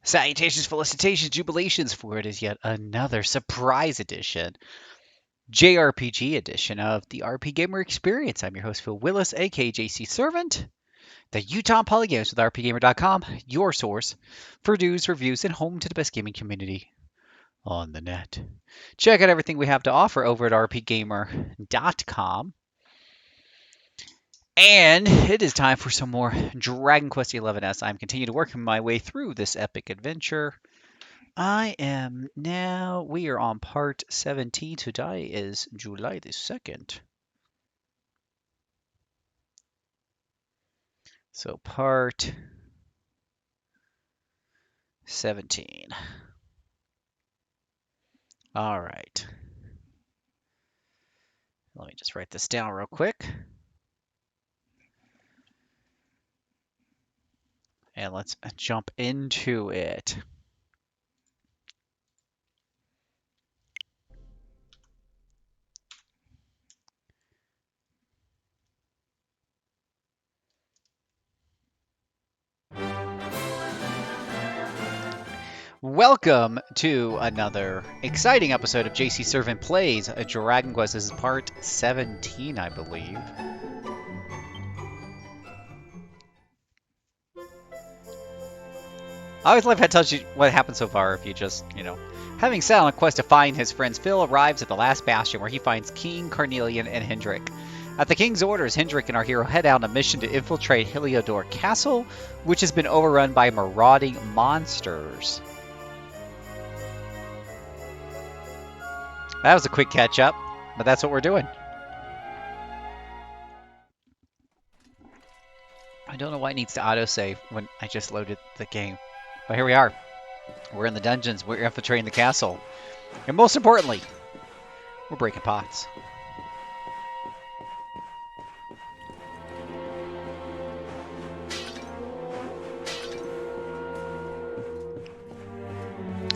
Salutations, felicitations, jubilations, for it is yet another surprise edition, JRPG edition of the RP Gamer Experience. I'm your host, Phil Willis, aka JCServant, the Utah Polygames with RPGamer.com, your source for news, reviews, and home to the best gaming community on the net. Check out everything we have to offer over at rpgamer.com. And it is time for some more Dragon Quest XI S. I'm continuing to work my way through this epic adventure. We are on part 17. Today is July the 2nd. So part 17. All right. Let me just write this down real quick. And let's jump into it. Welcome to another exciting episode of JCServant Plays a Dragon Quest. This is part 17, I believe. I always love how it tells you what happened so far if you just, Having set on a quest to find his friends, Phil arrives at the last bastion where he finds King Carnelian and Hendrik. At the king's orders, Hendrik and our hero head out on a mission to infiltrate Heliodor Castle, which has been overrun by marauding monsters. That was a quick catch-up, but that's what we're doing. I don't know why it needs to autosave when I just loaded the game. But here we are. We're in the dungeons. We're infiltrating the castle. And most importantly, we're breaking pots.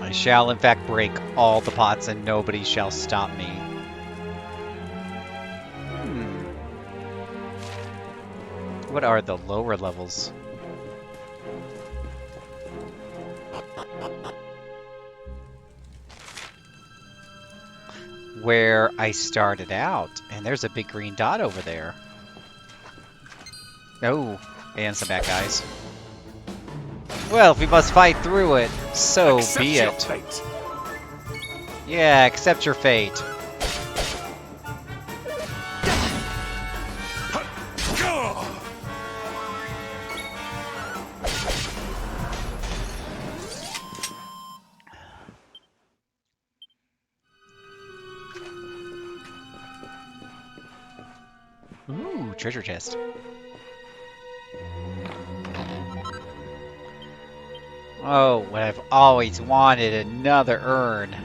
I shall, in fact, break all the pots, and nobody shall stop me. What are the lower levels? Where I started out, and there's a big green dot over there. Oh, and some bad guys. Well, if we must fight through it, so be it. Fate. Yeah, accept your fate. Ooh, treasure chest. Oh, what I've always wanted, another urn.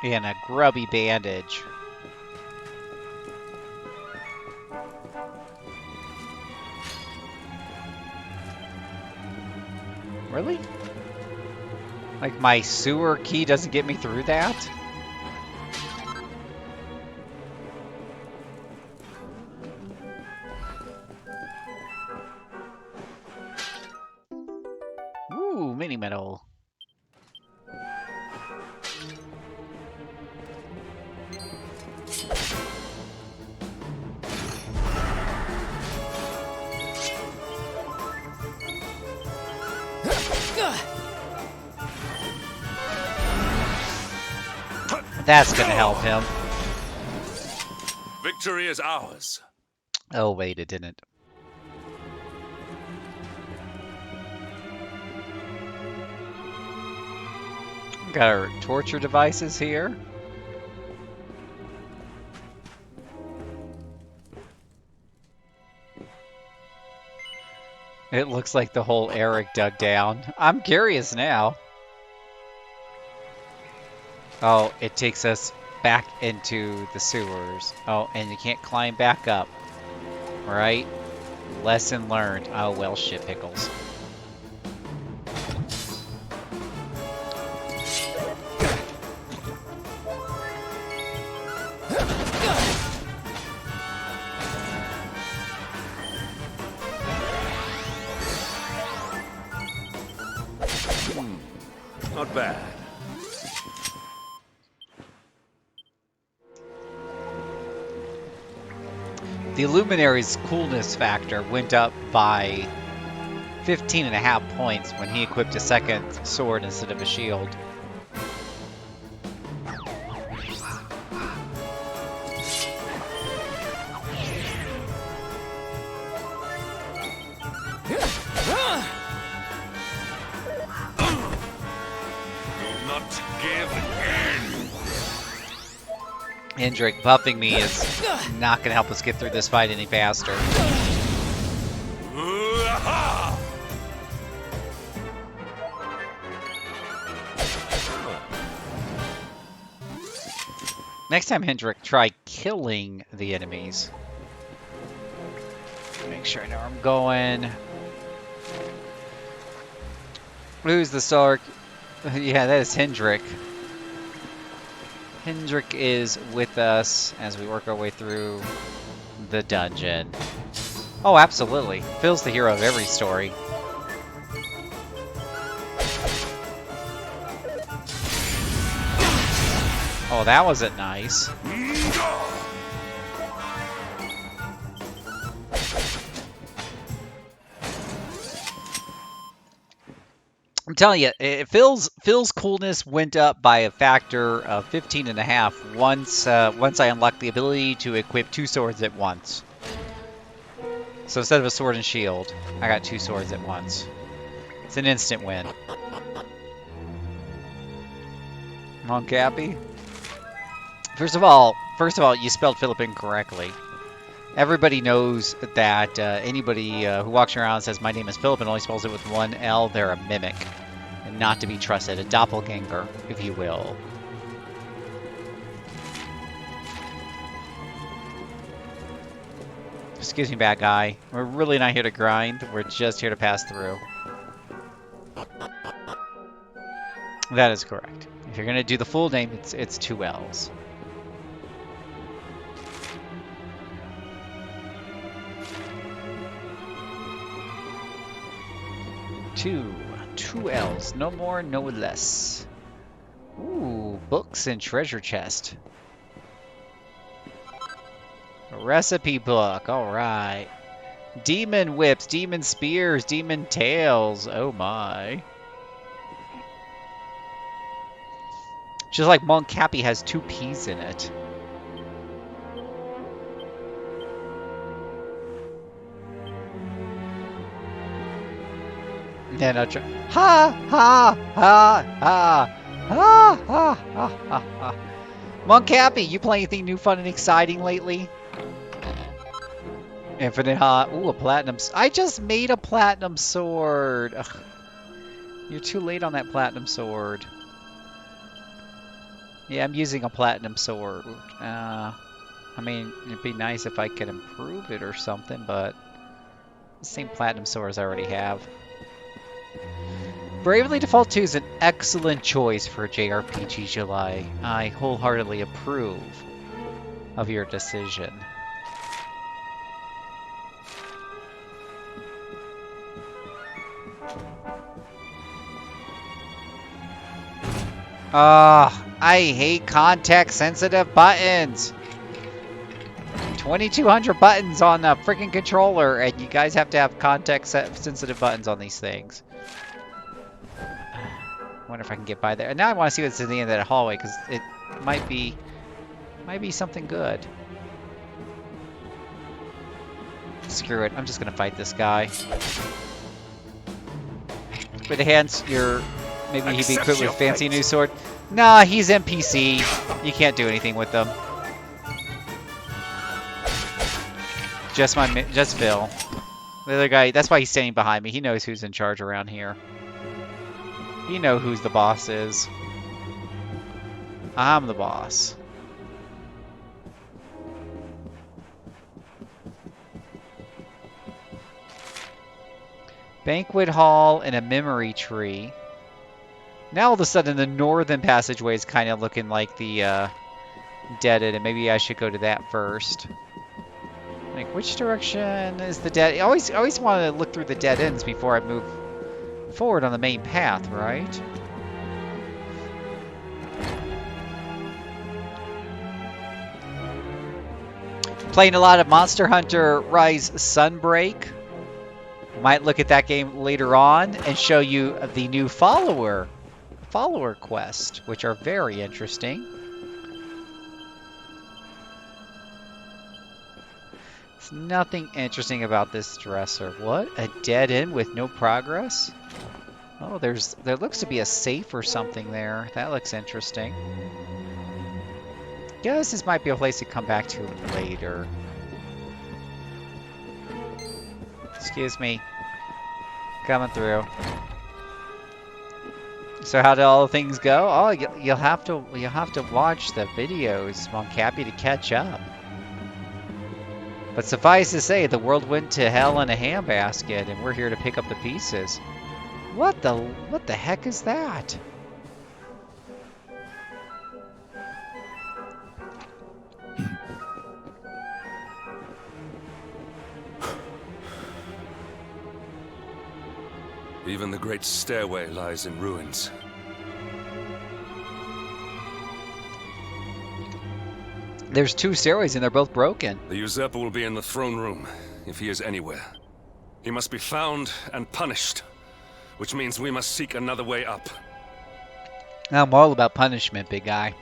And a grubby bandage. Really? Like my sewer key doesn't get me through that? Ooh, mini medal. That's gonna help him. Victory is ours. Oh wait, it didn't. Got our torture devices here. It looks like the whole Eric dug down. I'm curious now. Oh, it takes us back into the sewers. Oh, and you can't climb back up. Right? Lesson learned. Oh, well, shit pickles. Not bad. The Illuminary's coolness factor went up by 15.5 points when he equipped a second sword instead of a shield. Hendrik buffing me is not going to help us get through this fight any faster. Next time, Hendrik, try killing the enemies. Make sure I know where I'm going. Who's the Stark? Yeah, that is Hendrik. Hendrik is with us as we work our way through the dungeon. Oh, absolutely. Phil's the hero of every story. Oh, that wasn't nice. I'm telling you, Phil's coolness went up by a factor of 15.5 once I unlocked the ability to equip 2 swords at once. So instead of a sword and shield, I got 2 swords at once. It's an instant win. Come on, Cappy. First of all, you spelled Philip incorrectly. Everybody knows that anybody who walks around and says, "My name is Philip," and only spells it with one L, they're a mimic. And not to be trusted. A doppelganger, if you will. Excuse me, bad guy. We're really not here to grind. We're just here to pass through. That is correct. If you're going to do the full name, it's 2 L's. Two L's. No more, no less. Ooh, books and treasure chest. A recipe book. All right. Demon whips, demon spears, demon tails. Oh my. Just like Monk Cappy has 2 P's in it. Yeah, no, ha ha ha ha ha ha ha ha. Monk Cappy, you play anything new, fun, and exciting lately? Infinite hot. Ooh, a platinum. I just made a platinum sword. Ugh. You're too late on that platinum sword. Yeah, I'm using a platinum sword. I mean, it'd be nice if I could improve it or something, but the same platinum swords I already have. Bravely Default 2 is an excellent choice for JRPG July. I wholeheartedly approve of your decision. I hate context-sensitive buttons. 2,200 buttons on a freaking controller, and you guys have to have context-sensitive buttons on these things. I wonder if I can get by there. And now I want to see what's in the end of that hallway, because it might be something good. Screw it. I'm just going to fight this guy. With hands, maybe he'd be equipped with a fancy new sword. Nah, he's NPC. You can't do anything with them. Just Phil. The other guy, that's why he's standing behind me. He knows who's in charge around here. He knows who's the boss is. I'm the boss. Banquet hall and a memory tree. Now all of a sudden the northern passageway is kind of looking like the dead end, and maybe I should go to that first. Like, which direction is the dead? I always want to look through the dead ends before I Forward on the main path, right? Playing a lot of Monster Hunter Rise Sunbreak. Might look at that game later on and show you the new follower quest, which are very interesting. There's nothing interesting about this dresser. What? A dead end with no progress? Oh, there looks to be a safe or something there. That looks interesting. Guess this might be a place to come back to later. Excuse me. Coming through. So how did all the things go? Oh, you'll have to watch the videos, Moncappy, to catch up. But suffice to say, the world went to hell in a handbasket, and we're here to pick up the pieces. What the heck is that? Even the great stairway lies in ruins. There's two stairways and they're both broken. The usurper will be in the throne room, if he is anywhere. He must be found and punished, which means we must seek another way up. I'm all about punishment, big guy.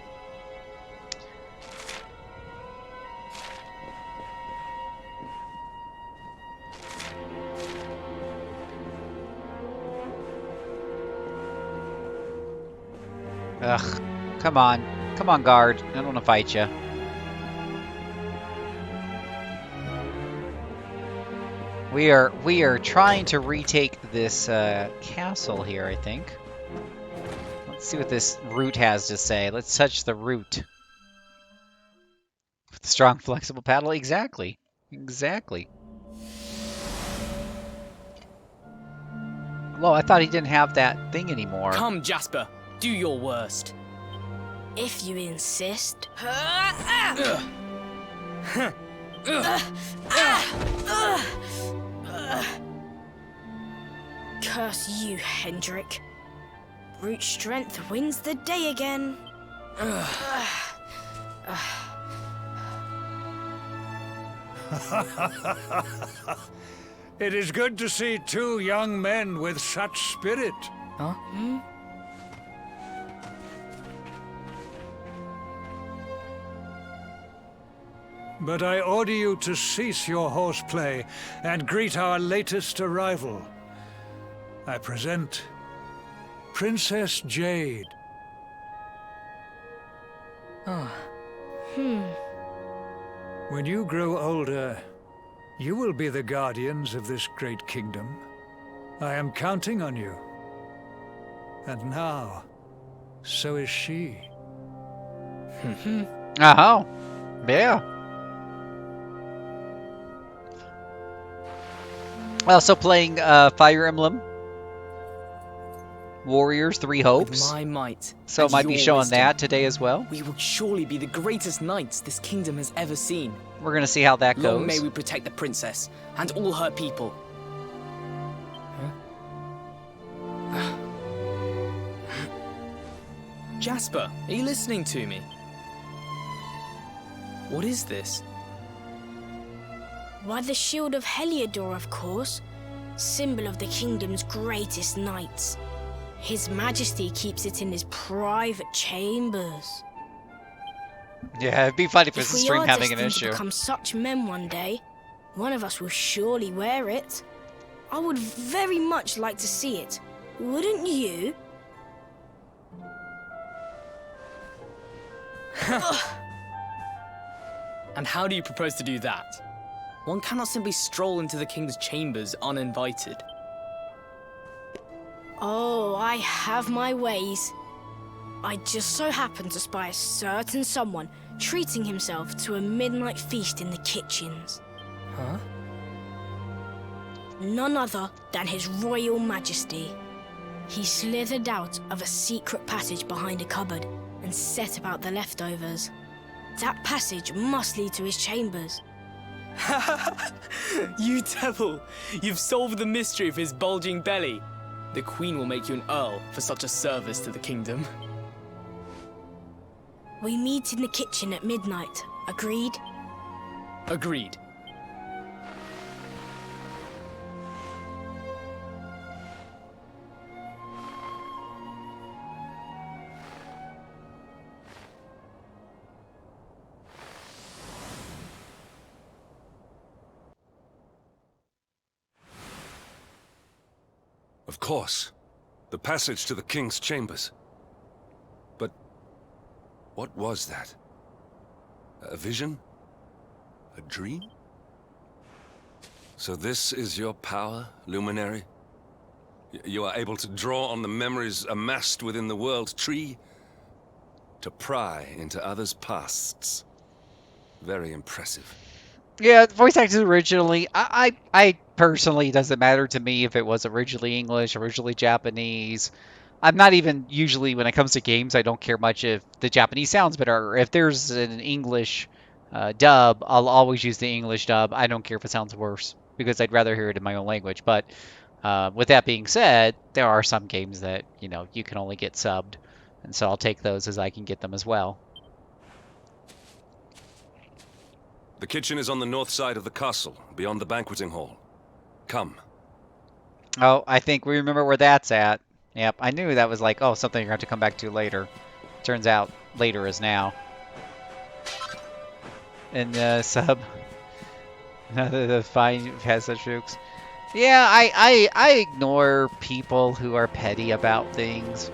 Ugh, come on. Come on, guard. I don't want to fight you. We are trying to retake this castle here, I think. Let's see what this root has to say. Let's touch the root. Strong, flexible paddle. Exactly. Exactly. Well, I thought he didn't have that thing anymore. Come, Jasper. Do your worst. If you insist. Curse you, Hendrik. Brute strength wins the day again. It is good to see two young men with such spirit. Huh? Hmm? But I order you to cease your horseplay and greet our latest arrival. I present Princess Jade. Oh. When you grow older, you will be the guardians of this great kingdom. I am counting on you. And now, so is she. Oh, yeah. Also playing Fire Emblem Warriors 3 Hopes. With my might. So and might be your showing wisdom, that today as well. we will surely be the greatest knights this kingdom has ever seen. We're going to see how that Long goes. may we protect the princess and all her people. Huh? Jasper, are you listening to me? What is this? Why, the shield of Heliodor, of course. Symbol of the kingdom's greatest knights. His Majesty keeps it in his private chambers. Yeah, it'd be funny if If the we stream are having an destined to issue. become such men one day, one of us will surely wear it. I would very much like to see it. Wouldn't you? And how do you propose to do that? One cannot simply stroll into the king's chambers uninvited. Oh, I have my ways. I just so happened to spy a certain someone treating himself to a midnight feast in the kitchens. Huh? None other than His Royal Majesty. He slithered out of a secret passage behind a cupboard and set about the leftovers. That passage must lead to his chambers. You devil! You've solved the mystery of his bulging belly. The Queen will make you an Earl for such a service to the kingdom. We meet in the kitchen at midnight. Agreed? Agreed. Of course. The passage to the king's chambers. But what was that? A vision? A dream? So this is your power, Luminary? You are able to draw on the memories amassed within the world tree to pry into others' pasts. Very impressive. Yeah, voice actors originally, I personally, it doesn't matter to me if it was originally English, originally Japanese. I'm not even, usually when it comes to games, I don't care much if the Japanese sounds better. If there's an English dub, I'll always use the English dub. I don't care if it sounds worse, because I'd rather hear it in my own language. But with that being said, there are some games that, you can only get subbed. And so I'll take those as I can get them as well. The kitchen is on the north side of the castle, beyond the banqueting hall. Come. Oh, I think we remember where that's at. Yep, I knew that was like, oh, something you're going to have to come back to later. Turns out later is now. And sub. The fine has such jokes. Yeah, I ignore people who are petty about things.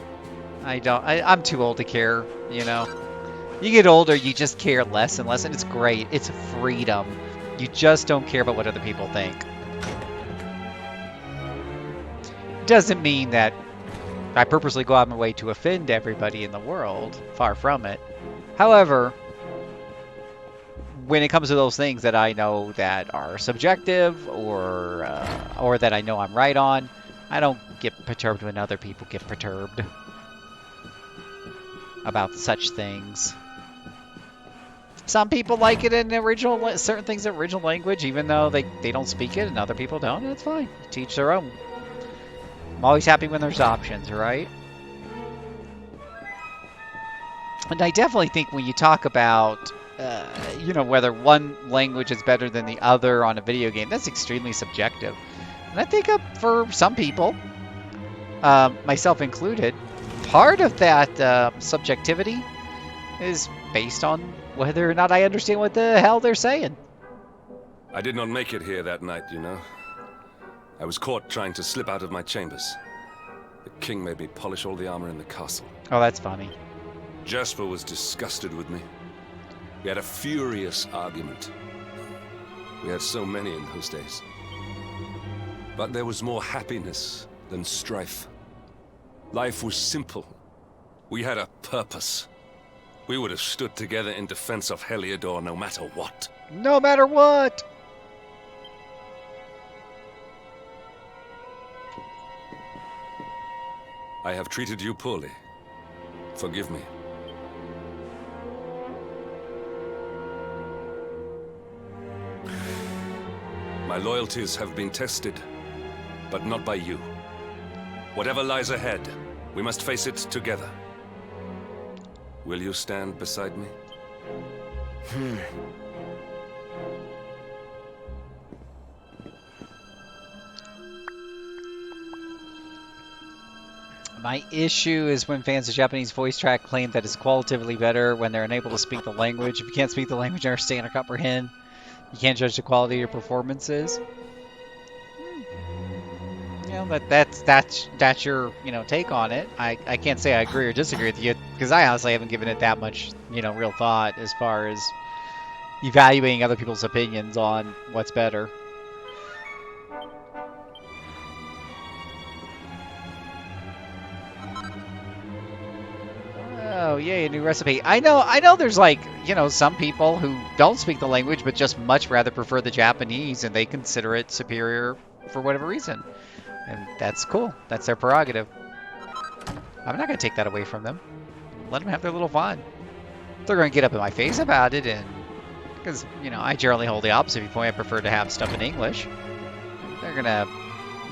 I'm too old to care, You get older, you just care less and less, and it's great. It's freedom. You just don't care about what other people think. Doesn't mean that I purposely go out of my way to offend everybody in the world. Far from it. However, when it comes to those things that I know that are subjective or that I know I'm right on, I don't get perturbed when other people get perturbed about such things. Some people like it in certain things in original language, even though they don't speak it, and other people don't. That's fine. Teach their own. I'm always happy when there's options, right? And I definitely think when you talk about, whether one language is better than the other on a video game, that's extremely subjective. And I think for some people, myself included, part of that subjectivity is based on whether or not I understand what the hell they're saying. I did not make it here that night, I was caught trying to slip out of my chambers. The king made me polish all the armor in the castle. Oh, that's funny. Jasper was disgusted with me. We had a furious argument. We had so many in those days. But there was more happiness than strife. Life was simple. We had a purpose. We would have stood together in defense of Heliodor no matter what. No matter what! I have treated you poorly. Forgive me. My loyalties have been tested, but not by you. Whatever lies ahead, we must face it together. Will you stand beside me? My issue is when fans of Japanese voice track claim that it's qualitatively better when they're unable to speak the language. If you can't speak the language, understand, or comprehend, you can't judge the quality of your performances. That's your take on it. I can't say I agree or disagree with you because I honestly haven't given it that much real thought as far as evaluating other people's opinions on what's better. Oh, yay, a new recipe. I know there's some people who don't speak the language but just much rather prefer the Japanese and they consider it superior for whatever reason. And that's cool. That's their prerogative. I'm not going to take that away from them. Let them have their little fun. They're going to get up in my face about it, and because, I generally hold the opposite viewpoint. I prefer to have stuff in English. They're going to,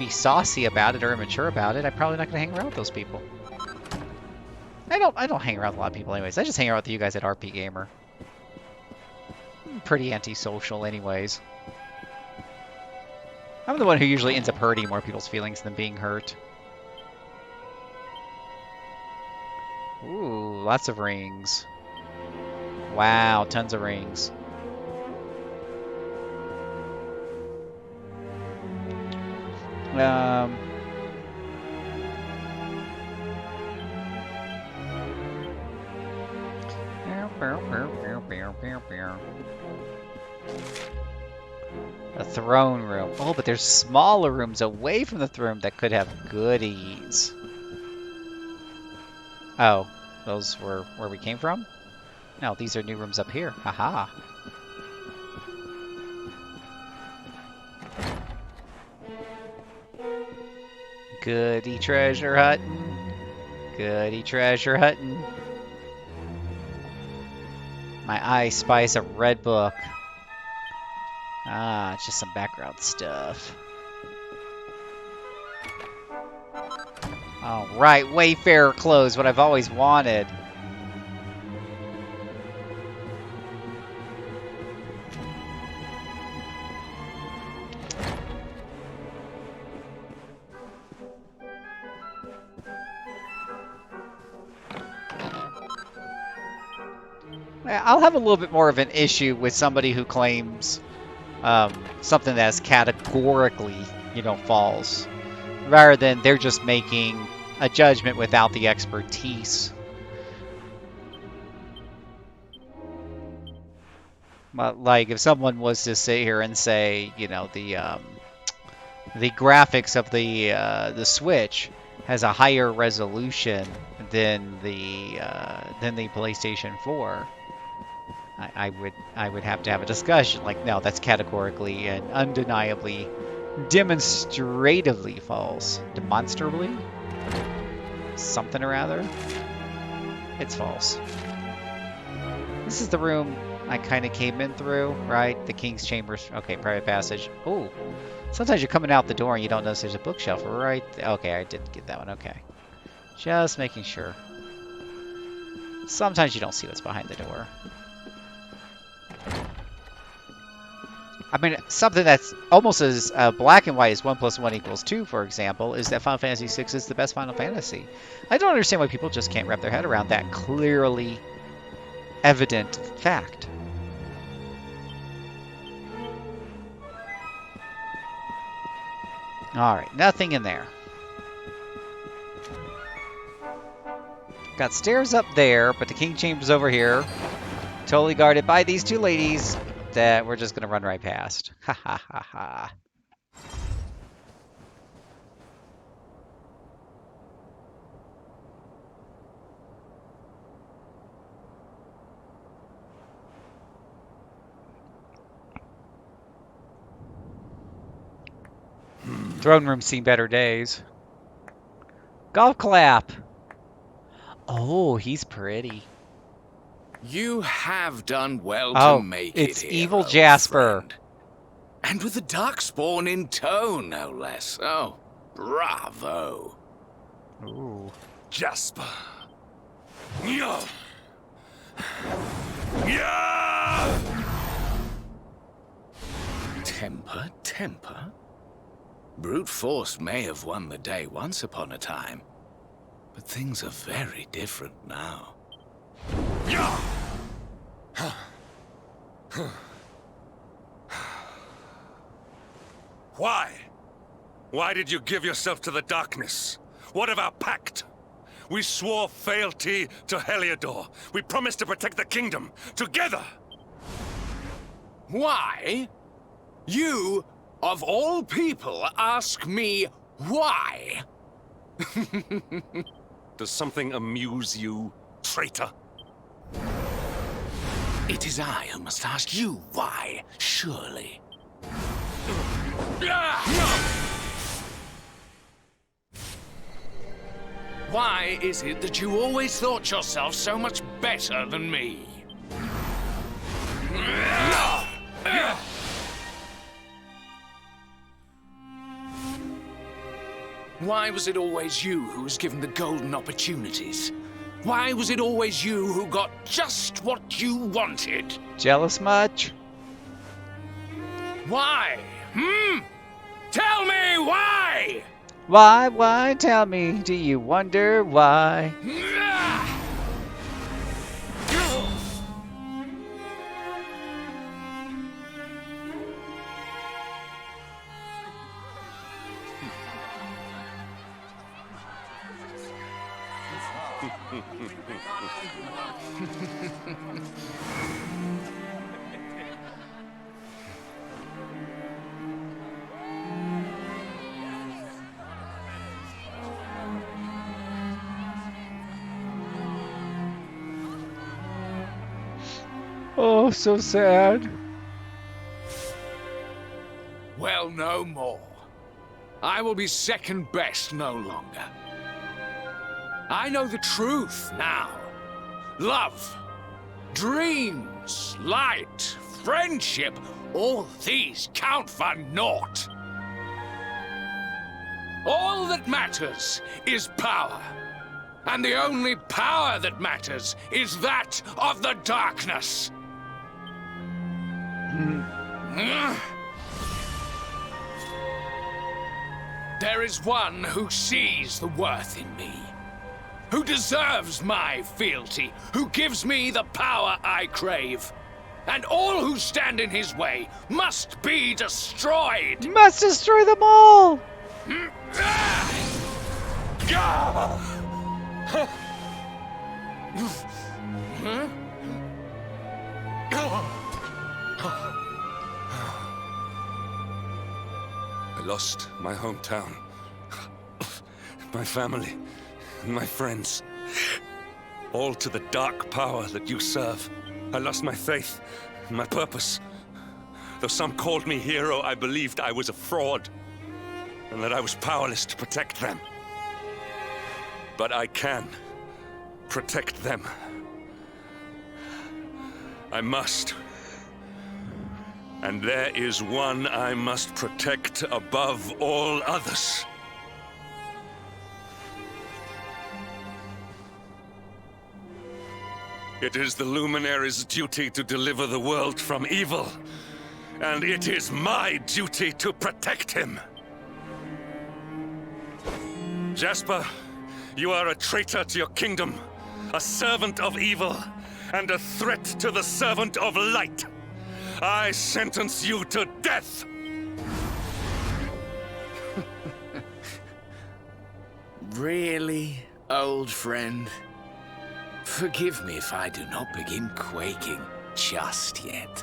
be saucy about it or immature about it, I'm probably not going to hang around with those people. I don't hang around with a lot of people anyways. I just hang around with you guys at RP Gamer. I'm pretty antisocial anyways. I'm the one who usually ends up hurting more people's feelings than being hurt. Ooh, lots of rings. Wow, tons of rings. A throne room. Oh, but there's smaller rooms away from the throne that could have goodies. Oh, those were where we came from? No, these are new rooms up here. Haha. Goody treasure hunting. Goody treasure hunting. My eyes spies a red book. Ah, it's just some background stuff. All right, Wayfarer clothes, what I've always wanted. I'll have a little bit more of an issue with somebody who claims something that's categorically, false, rather than they're just making a judgment without the expertise. But, like, if someone was to sit here and say, the graphics of the Switch has a higher resolution than the PlayStation 4. I would have to have a discussion. Like, no, that's categorically and undeniably, demonstratively false. Demonstrably? Something or other? It's false. This is the room I kind of came in through, right? The King's Chambers. Okay, private passage. Oh, sometimes you're coming out the door and you don't notice there's a bookshelf right there. Okay, I did get that one. Okay. Just making sure. Sometimes you don't see what's behind the door. I mean, something that's almost as black and white as 1 + 1 = 2, for example, is that Final Fantasy VI is the best Final Fantasy. I don't understand why people just can't wrap their head around that clearly evident fact. Alright, nothing in there. Got stairs up there, but the King Chamber's over here. Totally guarded by these two ladies that we're just going to run right past. Ha ha ha ha. Throne room's seen better days. Golf clap. Oh, he's pretty. You have done well Oh, to make it's it, evil hero, Jasper. friend. And with the Darkspawn in tow, no less. Oh, bravo. Ooh. Jasper. Yeah. Yeah. Temper, temper. Brute force may have won the day once upon a time, but things are very different now. Yeah. Why? Why did you give yourself to the darkness? What of our pact? We swore fealty to Heliodor. We promised to protect the kingdom together. Why? You, of all people, ask me why? Does something amuse you, traitor? It is I who must ask you why, surely. Why is it that you always thought yourself so much better than me? Why was it always you who was given the golden opportunities? Why was it always you who got just what you wanted? Jealous much? Why? Tell me why! Why, tell me, do you wonder why? Oh, so sad. Well, no more. I will be second best no longer. I know the truth now. Love, dreams, light, friendship, all these count for naught. All that matters is power. And the only power that matters is that of the darkness. There is one who sees the worth in me, who deserves my fealty, who gives me the power I crave. And all who stand in his way must be destroyed. Must destroy them all! I lost my hometown, my family, and my friends. All to the dark power that you serve. I lost my faith and my purpose. Though some called me hero, I believed I was a fraud, and that I was powerless to protect them. But I can protect them. I must. And there is one I must protect above all others. It is the Luminary's duty to deliver the world from evil, and it is my duty to protect him. Jasper, you are a traitor to your kingdom, a servant of evil, and a threat to the servant of light. I sentence you to death! Really, old friend? Forgive me if I do not begin quaking just yet.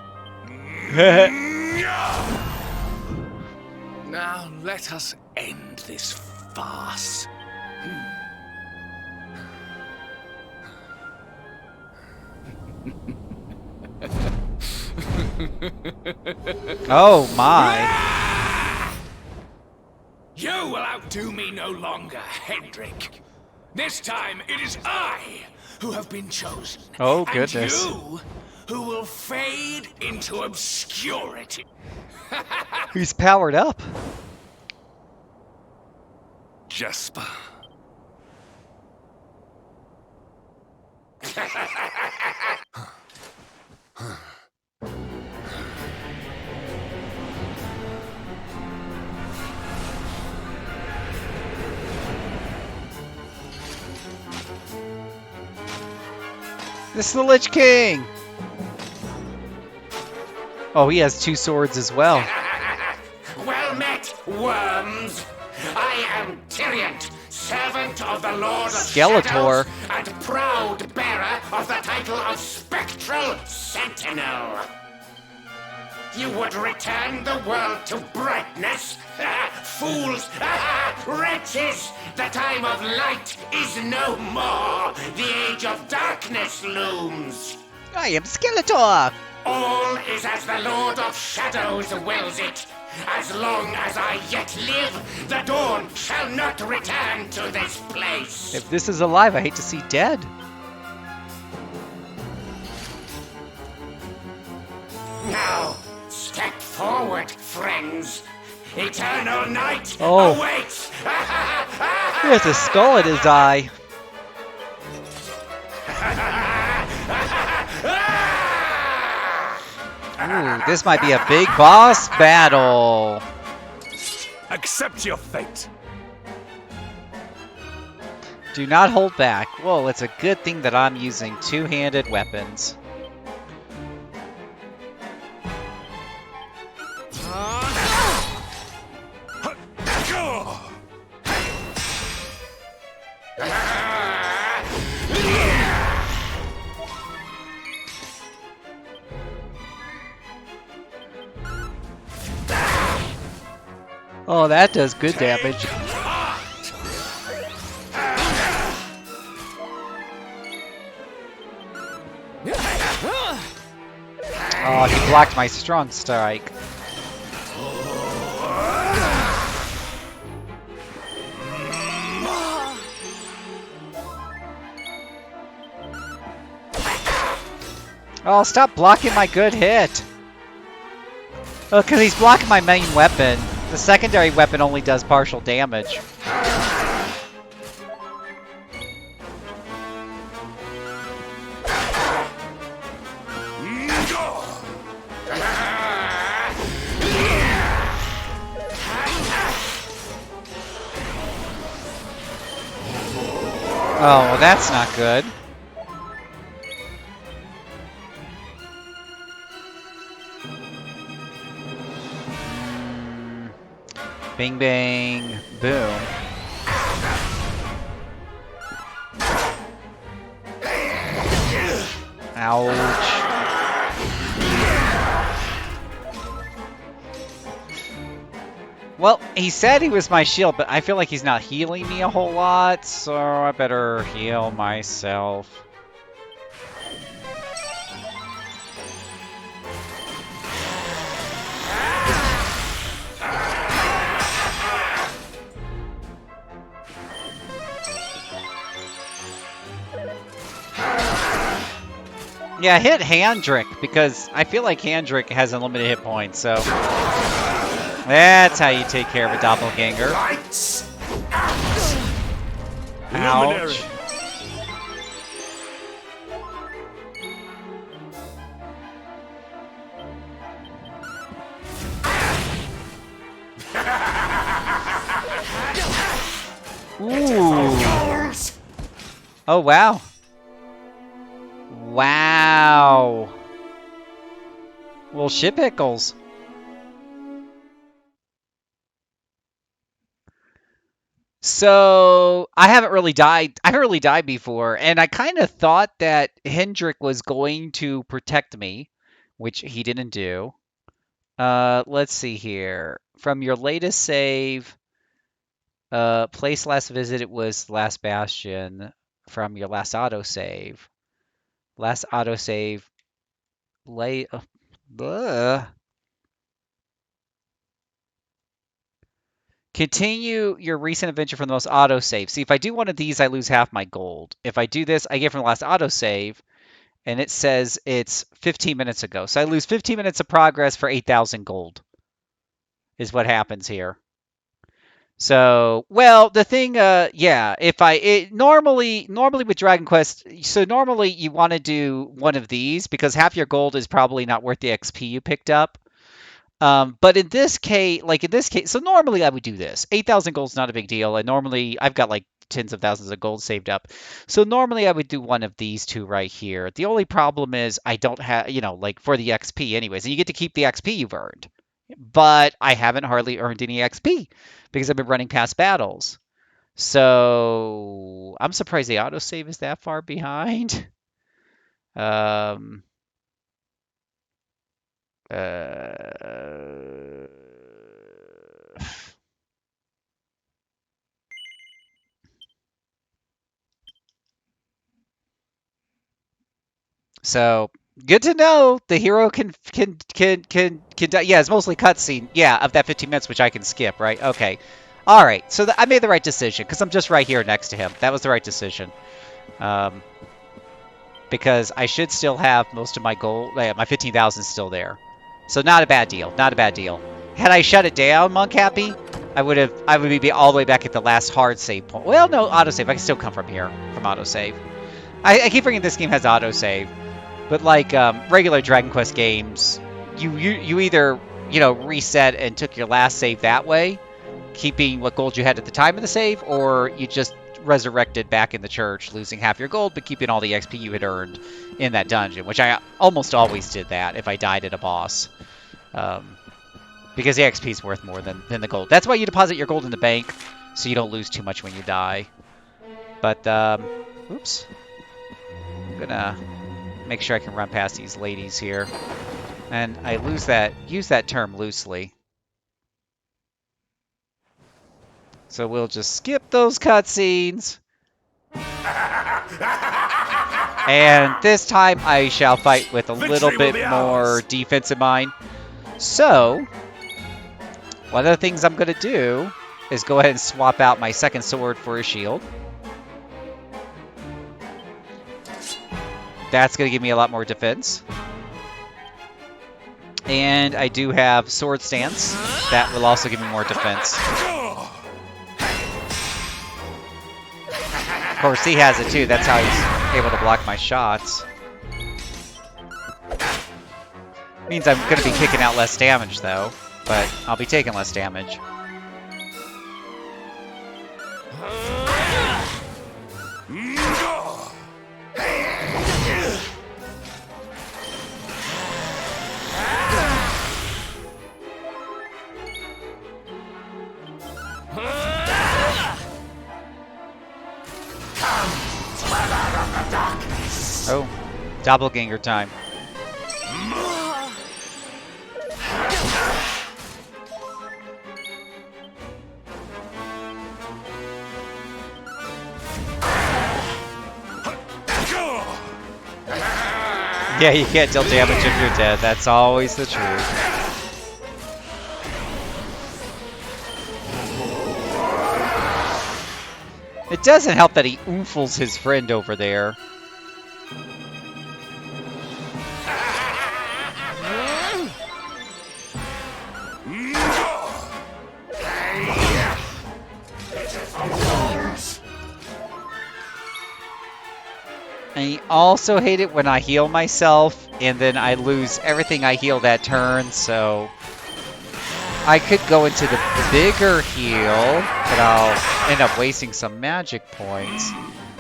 Now let us end this farce. Oh my. You will outdo me no longer, Hendrik. This time it is I who have been chosen. Oh, goodness. And you who will fade into obscurity. He's powered up. Jasper. This is the Lich King. Oh, he has two swords as well. Well met, worms. I am Tyriant, servant of the Lord of Skeletor. Shadows, and proud bearer of the title of Spectral Sentinel. You would return the world to brightness? Fools! Wretches! The time of light is no more! The age of darkness looms! I am Skeletor. All is as the Lord of Shadows wills it. As long as I yet live, the dawn shall not return to this place. If this is alive, I hate to see dead. Now, step forward, friends. Eternal night Oh. awaits! He has a skull in his eye. Ooh, this might be a big boss battle. Accept your fate. Do not hold back. Well, it's a good thing that I'm using two-handed weapons. Oh, that does good damage. Oh, he blocked my strong strike. Oh, stop blocking my good hit. Oh, because he's blocking my main weapon. The secondary weapon only does partial damage. Oh, well, that's not good. Bing, bang, boom. Ouch. Well, he said he was my shield, but I feel like he's not healing me a whole lot, so I better heal myself. Yeah, hit Handrick, because I feel like Handrick has unlimited hit points, so... That's how you take care of a doppelganger. Lights Ouch. Ooh. Oh, wow. Wow. Well, shit pickles. So I haven't really died before, and I kind of thought that Hendrik was going to protect me, which he didn't do. Let's see here. From your latest save, place last visit, it was Last Bastion. From your last autosave. Last autosave, late. Continue your recent adventure from the most autosave. See, if I do one of these, I lose half my gold. If I do this, I get from the last autosave, and it says it's 15 minutes ago. So I lose 15 minutes of progress for 8,000 gold, is what happens here. So, well, the thing, yeah, normally with Dragon Quest, so normally you want to do one of these because half your gold is probably not worth the XP you picked up. But in this case, so normally I would do this. 8,000 gold is not a big deal, and normally I've got like tens of thousands of gold saved up. So normally I would do one of these two right here. The only problem is I don't have, like for the XP anyways, and you get to keep the XP you've earned. But I haven't hardly earned any XP because I've been running past battles. So I'm surprised the autosave is that far behind. So good to know the hero can die. Yeah, it's mostly cutscene. Yeah, of that 15 minutes, which I can skip. Right? Okay. All right. So I made the right decision because I'm just right here next to him. That was the right decision. Because I should still have most of my gold. My 15,000 is still there. So not a bad deal. Not a bad deal. had I shut it down, Monk Happy, I would be all the way back at the last hard save point. Well, no, autosave. I can still come from here, from autosave. I keep forgetting this game has autosave. But like regular Dragon Quest games, you either, reset and took your last save that way, keeping what gold you had at the time of the save, or you just resurrected back in the church, losing half your gold, but keeping all the XP you had earned in that dungeon, which I almost always did that if I died at a boss. Because the XP is worth more than the gold. That's why you deposit your gold in the bank, so you don't lose too much when you die. But, oops. I'm gonna make sure I can run past these ladies here. And I use that term loosely. So we'll just skip those cutscenes. And this time I shall fight with a little bit more defense in mind. So, one of the things I'm going to do is go ahead and swap out my second sword for a shield. That's going to give me a lot more defense. And I do have sword stance. That will also give me more defense. Of course, he has it too. That's how he's able to block my shots. Means I'm going to be kicking out less damage, though. But I'll be taking less damage. Oh, doppelganger time. Yeah, you can't deal damage if you're dead. That's always the truth. It doesn't help that he oomphles his friend over there. I also hate it when I heal myself and then I lose everything I heal that turn, so I could go into the bigger heal, but I'll end up wasting some magic points.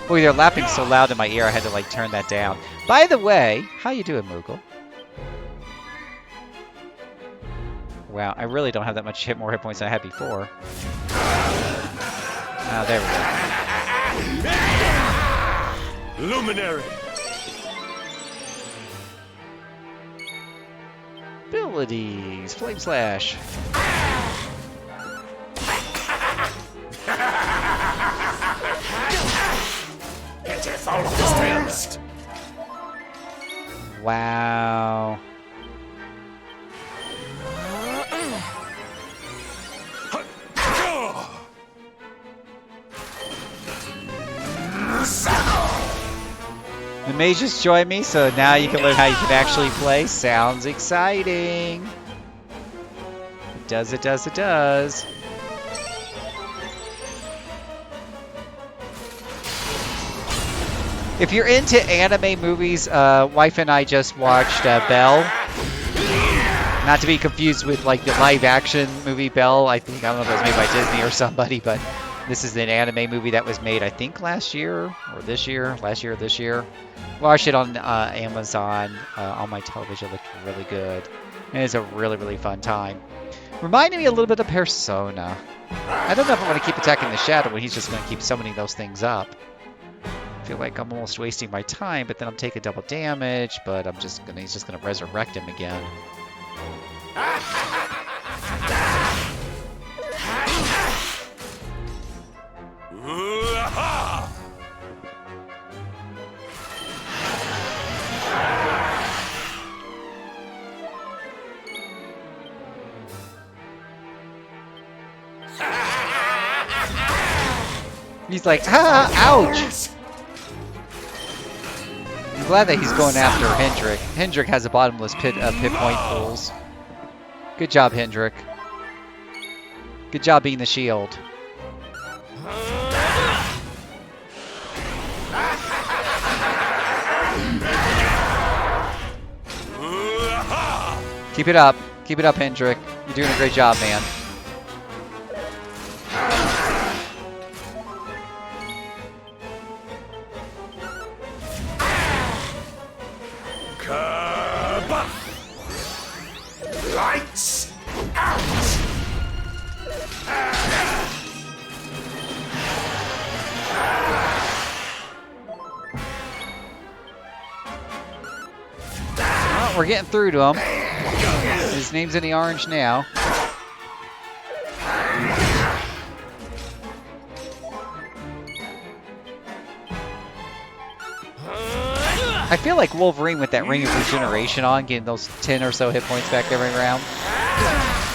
Boy, they're lapping so loud in my ear I had to like turn that down. By the way, how you doing, Moogle? Wow, I really don't have that much more hit points than I had before. Oh, there we go. Luminary. Abilities. Flame Slash. Wow. The mages join me, so now you can learn how you can actually play. Sounds exciting. It does, it does, it does. If you're into anime movies, wife and I just watched Belle. Not to be confused with like the live action movie Belle. I don't know if it was made by Disney or somebody, but this is an anime movie that was made, I think, last year or this year. Last year or this year. Watched it on Amazon on my television. It looked really good. And it's a really, really fun time. Reminded me a little bit of Persona. I don't know if I want to keep attacking the shadow when he's just going to keep summoning those things up. I feel like I'm almost wasting my time, but then I'm taking double damage, but he's just gonna resurrect him again. He's like, ah, ouch! I'm glad that he's going after Hendrik. Hendrik has a bottomless pit of hit point pools. Good job, Hendrik. Good job being the shield. Keep it up. Keep it up, Hendrik. You're doing a great job, man. Lights out! Well, we're getting through to him. His name's in the orange now. I feel like Wolverine with that Ring of Regeneration on, getting those 10 or so hit points back every round.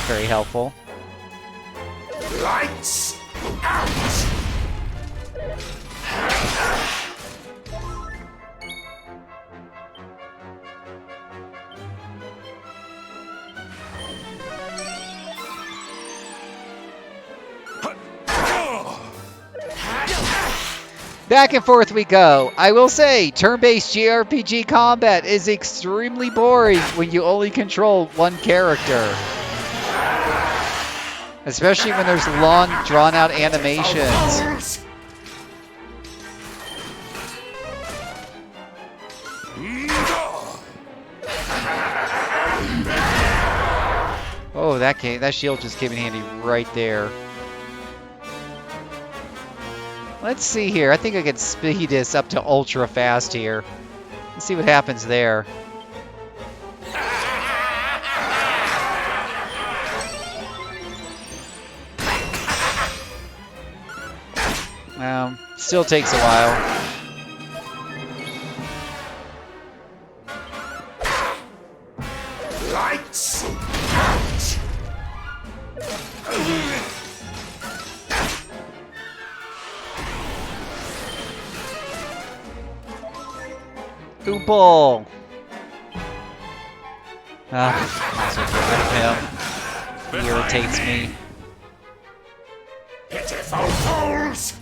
Very helpful. Lights out! Back and forth we go. I will say, turn-based JRPG combat is extremely boring when you only control one character. Especially when there's long, drawn-out animations. Oh, that shield just came in handy right there. Let's see here. I think I can speed this up to ultra fast here. Let's see what happens there. Still takes a while. Lights out! Oople! Also get rid of him. He irritates me. Pitiful fools!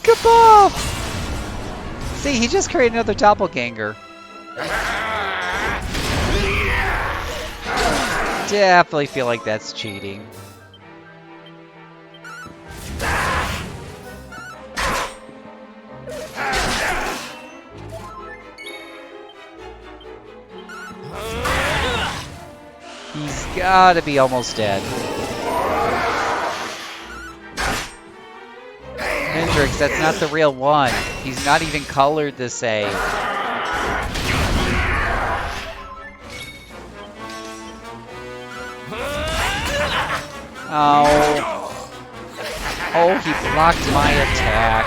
Kabal! See, he just created another doppelganger. Definitely feel like that's cheating. He's gotta be almost dead. Hendrix, that's not the real one. He's not even colored the same. Oh. Oh, he blocked my attack.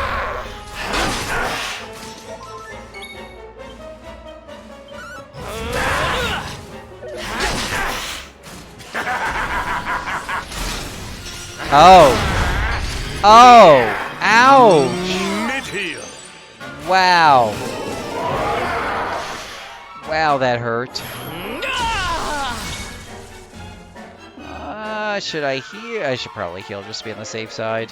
Oh. Oh. Ouch. Mid-heal. Wow. Wow, that hurt. Should I heal? I should probably heal just to be on the safe side.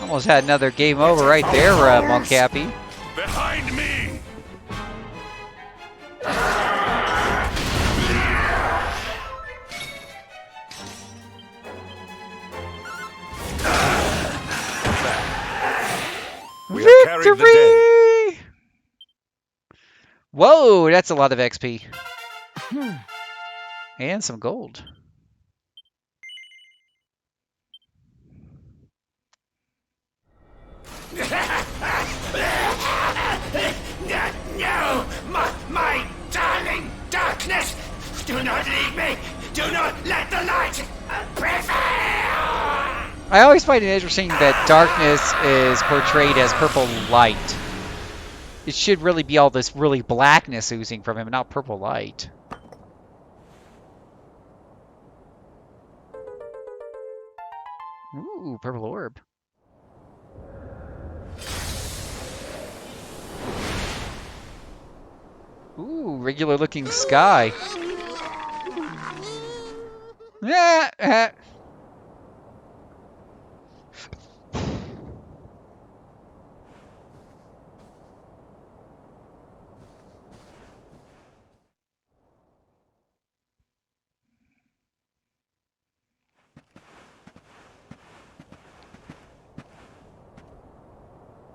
Almost had another game over right there, Moncappy. Behind me. We have carried the day. Whoa, that's a lot of XP. And some gold. No! My darling darkness! Do not leave me! Do not let the light prevail! I always find it interesting that darkness is portrayed as purple light. It should really be all this really blackness oozing from him, not purple light. Ooh, purple orb. regular looking sky. Yeah.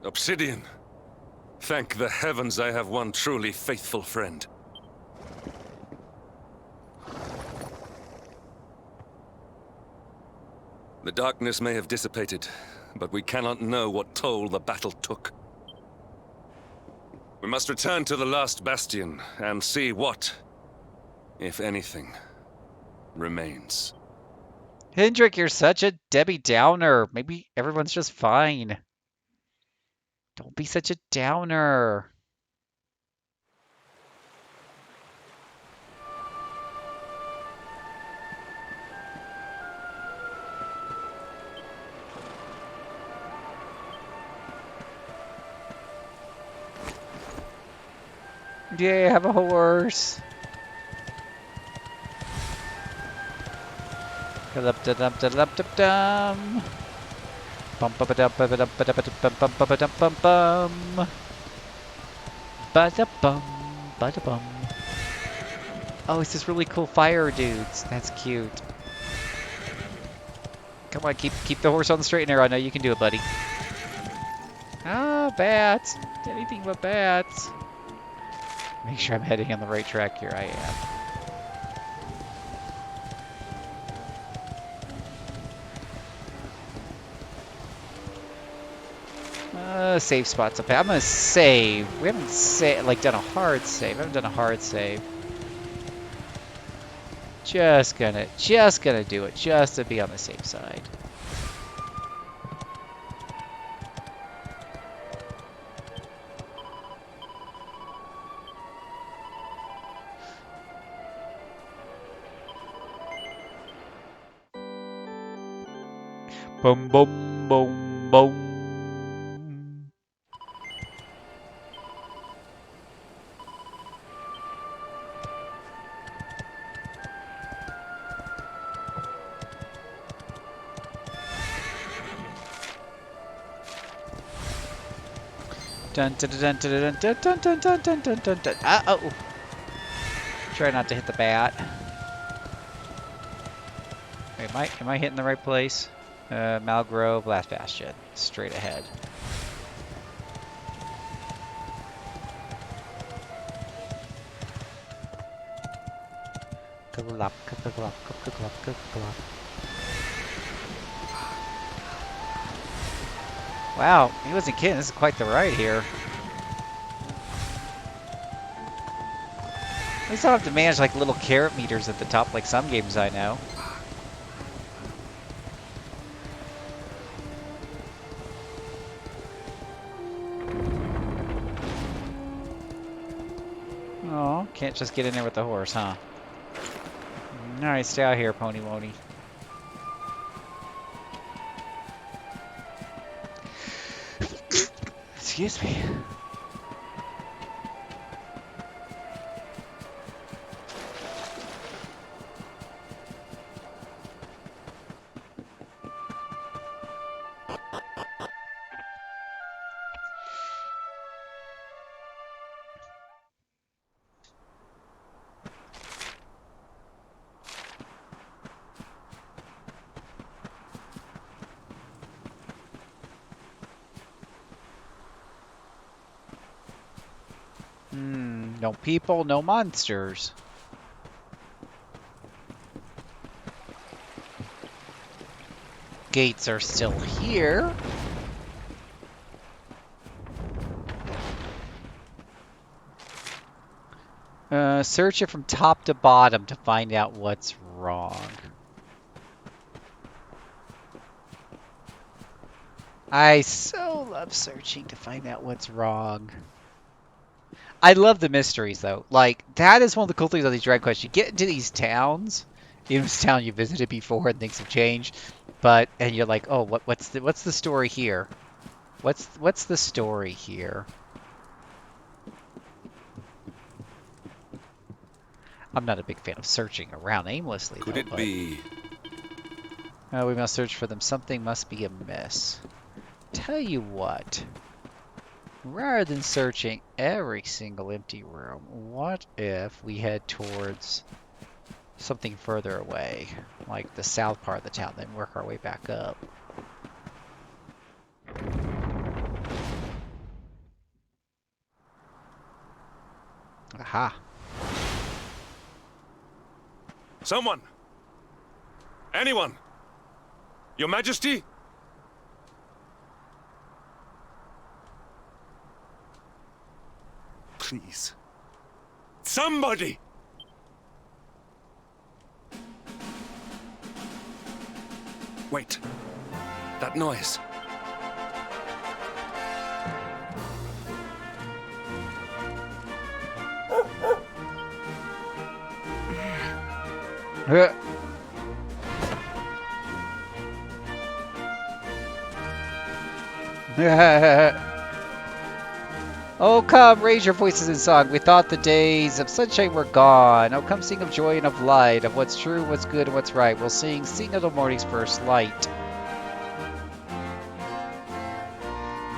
Obsidian. Thank the heavens I have one truly faithful friend. The darkness may have dissipated, but we cannot know what toll the battle took. We must return to the last bastion and see what, if anything, remains. Hendrik, you're such a Debbie Downer. Maybe everyone's just fine. Don't be such a downer. Yay, I have a horse. Dum-dum-dum-dum-dum-dum. Bum-ba-ba-dum-ba-ba-dum-ba-da-bum-bum-bum. Ba-da-bum, ba-da-bum. Oh, it's this really cool fire dudes. That's cute. Come on, keep the horse on the straight and narrow. I know you can do it, buddy. Ah, bats. Anything but bats. Make sure I'm heading on the right track here. I am. Save spots up here. I'm gonna save. We haven't done a hard save. I haven't done a hard save. Just gonna do it, just to be on the safe side. Boom, boom, boom, boom. Dun dun dun dun dun dun dun dun dun dun dun dun. Uh-oh. Try not to hit the bat. Wait, am I hitting the right place? Malgrove, Last Bastion. Straight ahead. Glop, glop, glop, glop, glop, glop. Wow, he wasn't kidding. This is quite the ride here. At least I don't have to manage like little carrot meters at the top like some games I know. Oh, can't just get in there with the horse, huh? Alright, stay out here, Pony Wony. Excuse me. No people, no monsters. Gates are still here. Search it from top to bottom to find out what's wrong. I so love searching to find out what's wrong. I love the mysteries, though. Like, that is one of the cool things about these Dragon Quests. You get into these towns, even if it's a town you visited before and things have changed, and you're like, oh, what's the story here? What's the story here? I'm not a big fan of searching around aimlessly, Could though, it but... be? We must search for them. Something must be amiss. Tell you what. Rather than searching every single empty room, what if we head towards something further away, like the south part of the town, then work our way back up? Aha. Someone! Anyone! Your Majesty? Please. Somebody! Wait. That noise. Oh, come, raise your voices in song. We thought the days of sunshine were gone. Oh, come sing of joy and of light, of what's true, what's good, and what's right. We'll sing of the morning's first light.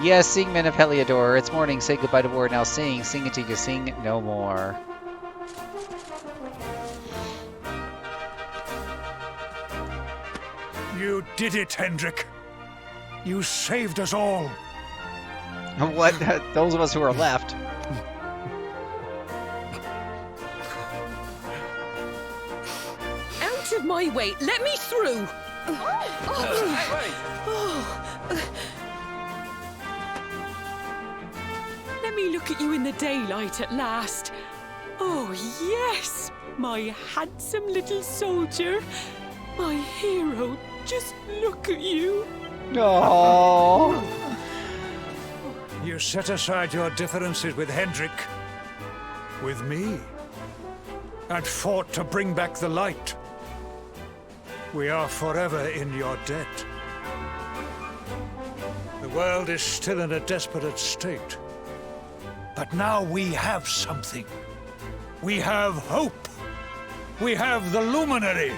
Yes, sing, men of Heliodor. It's morning, say goodbye to war. Now sing until you sing no more. You did it, Hendrik. You saved us all. What? Those of us who are left. Out of my way! Let me through! Let me look at you in the daylight at last. Oh, yes! My handsome little soldier. My hero. Just look at you. No. You set aside your differences with Hendrik, with me, and fought to bring back the light. We are forever in your debt. The world is still in a desperate state. But now we have something. We have hope. We have the luminary.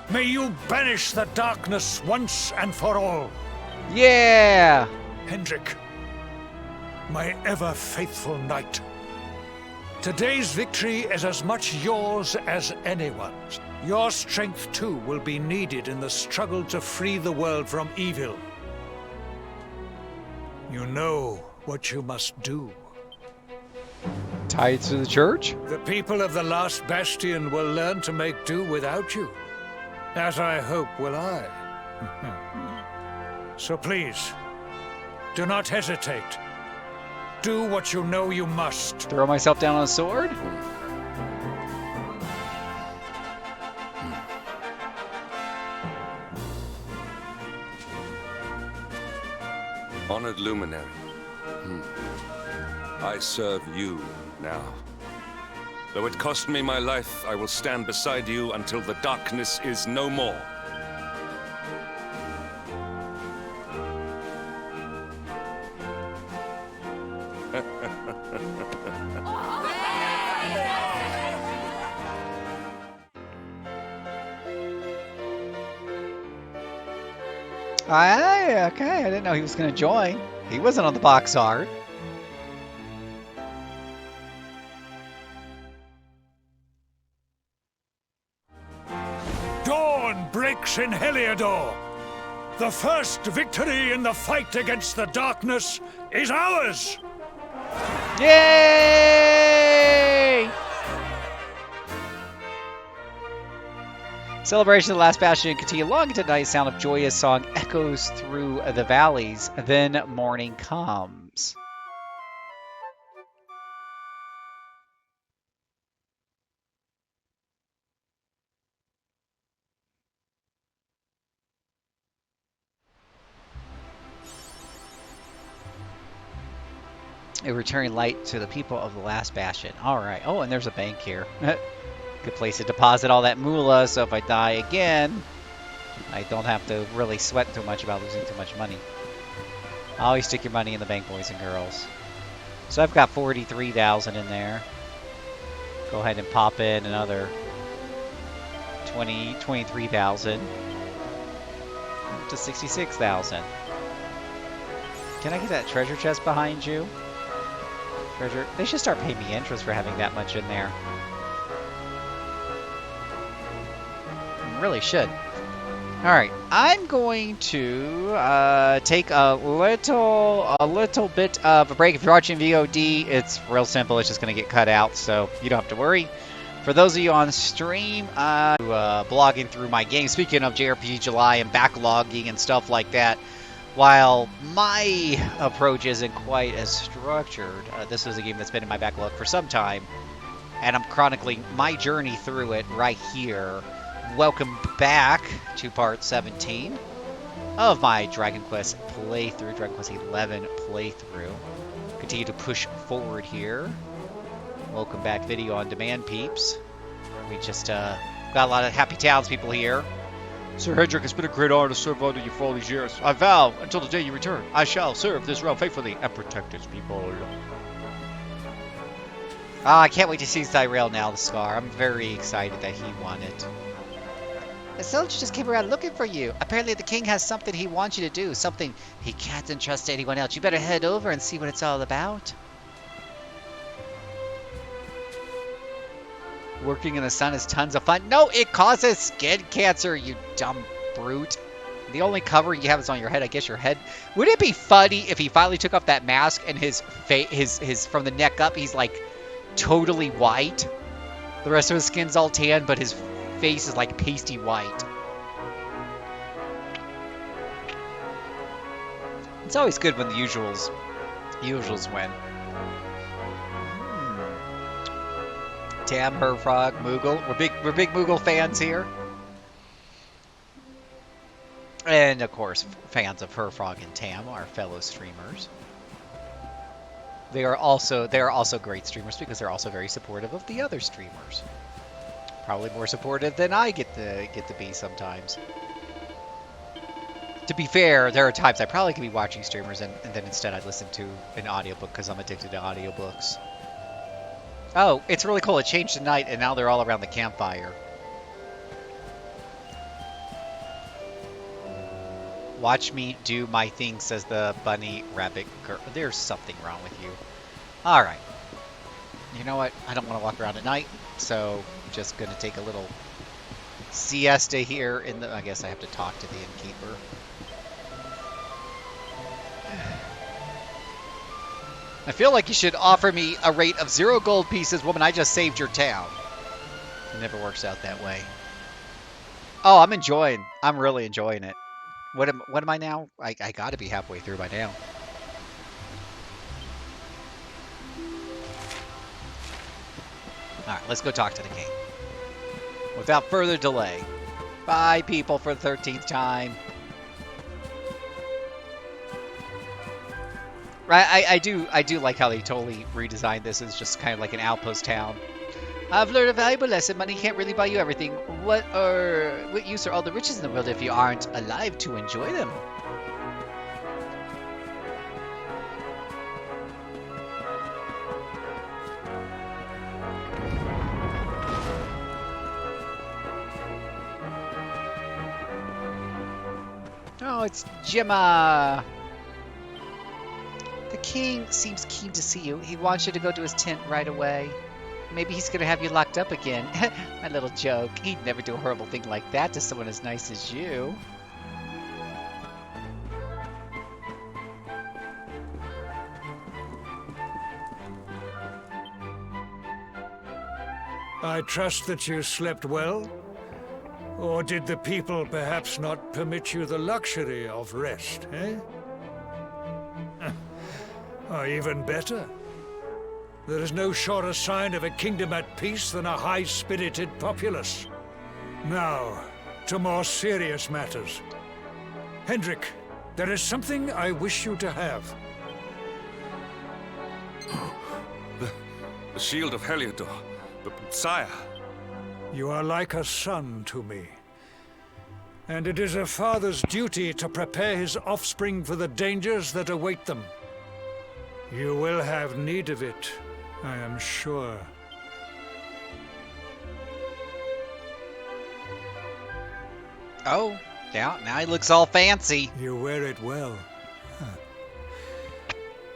May you banish the darkness once and for all. Yeah! Hendrik, my ever-faithful knight. Today's victory is as much yours as anyone's. Your strength, too, will be needed in the struggle to free the world from evil. You know what you must do. Tied to the church? The people of the last bastion will learn to make do without you. As I hope will I. So please, do not hesitate. Do what you know you must. Throw myself down on a sword? Honored luminary. I serve you now. Though it cost me my life, I will stand beside you until the darkness is no more. Okay, I didn't know he was going to join. He wasn't on the box art. Dawn breaks in Heliodor. The first victory in the fight against the darkness is ours. Yay! Celebration of the last bastion continue long into night. Sound of joyous song echoes through the valleys. Then morning comes. A returning light to the people of the last bastion. All right. Oh, and there's a bank here. Good place to deposit all that moolah, so if I die again, I don't have to really sweat too much about losing too much money. Always stick your money in the bank, boys and girls. So I've got 43,000 in there. Go ahead and pop in another 23,000 to 66,000. Can I get that treasure chest behind you? Treasure. They should start paying me interest for having that much in there. Really should. Alright, I'm going to take a little bit of a break. If you're watching VOD, it's real simple. It's just going to get cut out, so you don't have to worry. For those of you on stream, blogging through my game. Speaking of JRPG July and backlogging and stuff like that, while my approach isn't quite as structured, this is a game that's been in my backlog for some time, and I'm chronicling my journey through it right here. Welcome back to part 17 of my Dragon Quest playthrough, Dragon Quest 11 playthrough. Continue to push forward here. Welcome back, video on demand, peeps. We just got a lot of happy townspeople here. Sir Hendrik, it's been a great honor to serve under you for all these years. I vow, until the day you return, I shall serve this realm faithfully and protect its people. I can't wait to see Cyril now, the Scar. I'm very excited that he won it. The soldier just came around looking for you. Apparently the king has something he wants you to do. Something he can't entrust to anyone else. You better head over and see what it's all about. Working in the sun is tons of fun. No, it causes skin cancer, you dumb brute. The only covering you have is on your head. I guess your head. Would it be funny if he finally took off that mask and his from the neck up, he's like totally white? The rest of his skin's all tan, but his face is like pasty white. It's always good when the usuals win. Tam, Herfrog, Moogle. We're big Moogle fans here. And of course, fans of Herfrog and Tam, our fellow streamers. They are also great streamers because they're also very supportive of the other streamers. Probably more supportive than I get to be sometimes. To be fair, there are times I probably could be watching streamers and then instead I listen to an audiobook because I'm addicted to audiobooks. Oh, it's really cool. It changed tonight and now they're all around the campfire. Watch me do my thing, says the bunny rabbit girl. There's something wrong with you. Alright. You know what? I don't want to walk around at night, so I'm just going to take a little siesta here in the... I guess I have to talk to the innkeeper. I feel like you should offer me a rate of 0 gold pieces. Woman, I just saved your town. It never works out that way. Oh, I'm really enjoying it. What am I now? I gotta be halfway through by now. Alright, let's go talk to the king. Without further delay. Bye, people, for the 13th time. Right, I do like how they totally redesigned this as just kind of like an outpost town. I've learned a valuable lesson. Money can't really buy you everything. What use are all the riches in the world if you aren't alive to enjoy them? Oh, it's Gemma. The king seems keen to see you. He wants you to go to his tent right away. Maybe he's going to have you locked up again. My little joke. He'd never do a horrible thing like that to someone as nice as you. I trust that you slept well? Or did the people perhaps not permit you the luxury of rest, eh? Or even better, there is no surer sign of a kingdom at peace than a high-spirited populace. Now, to more serious matters. Hendrik, there is something I wish you to have. The shield of Heliodor. Sire. You are like a son to me. And it is a father's duty to prepare his offspring for the dangers that await them. You will have need of it, I am sure. Oh, yeah, now he looks all fancy. You wear it well.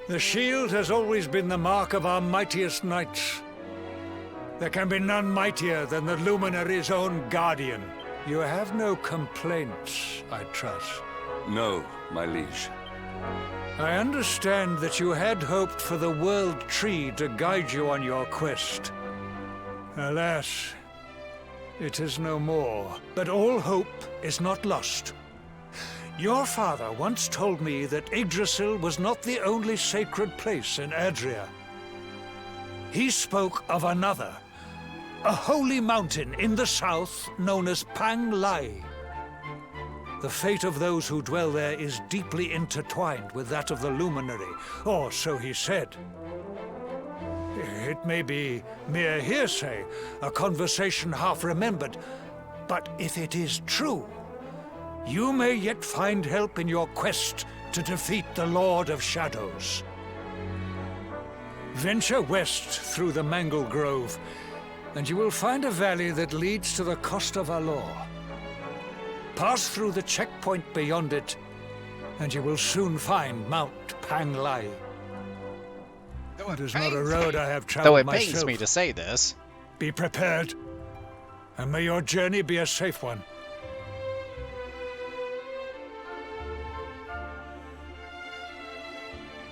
The shield has always been the mark of our mightiest knights. There can be none mightier than the Luminary's own guardian. You have no complaints, I trust. No, my liege. I understand that you had hoped for the World Tree to guide you on your quest. Alas, it is no more. But all hope is not lost. Your father once told me that Yggdrasil was not the only sacred place in Adria. He spoke of another, a holy mountain in the south known as Pang Lai. The fate of those who dwell there is deeply intertwined with that of the Luminary, or so he said. It may be mere hearsay, a conversation half remembered, but if it is true, you may yet find help in your quest to defeat the Lord of Shadows. Venture west through the Mangle Grove, and you will find a valley that leads to the Coast of Alor. Pass through the checkpoint beyond it, and you will soon find Mount Pang Lai. It is not a road I have traveled Though it myself. pains me to say this. Be prepared, and may your journey be a safe one.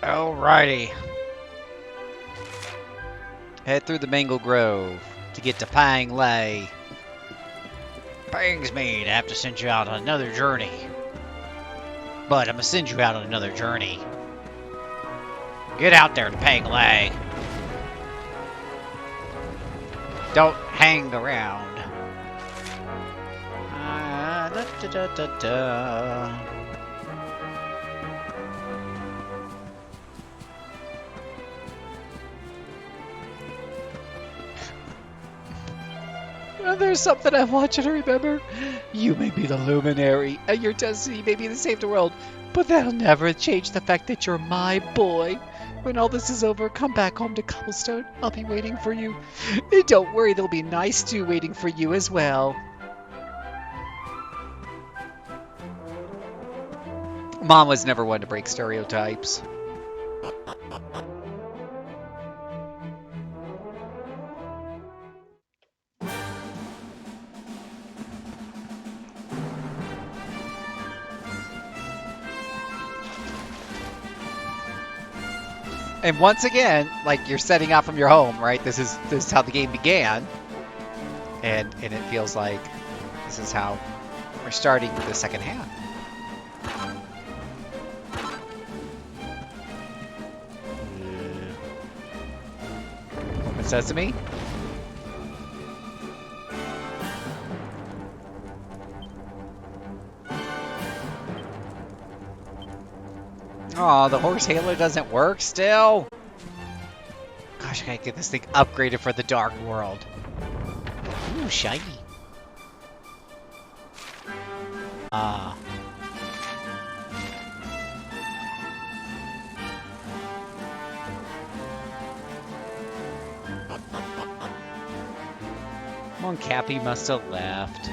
Alrighty. Head through the Mangle Grove to get to Pang Lai. Pains me to have to send you out on another journey. But I'm gonna send you out on another journey. Get out there to Pang Lai. Don't hang around. Da, da, da, da, da. There's something I want you to remember. You may be the luminary, and your destiny may be to save the world, but that'll never change the fact that you're my boy. When all this is over, come back home to Cobblestone. I'll be waiting for you. And don't worry, there'll be nice stew waiting for you as well. Mom was never one to break stereotypes. And once again, like, you're setting out from your home, right? This is how the game began, and it feels like this is how we're starting the second half. Open sesame. Aw, the horse hailer doesn't work still? Gosh, I gotta get this thing upgraded for the Dark World. Ooh, shiny. Ah. Come on, Cappy must have left.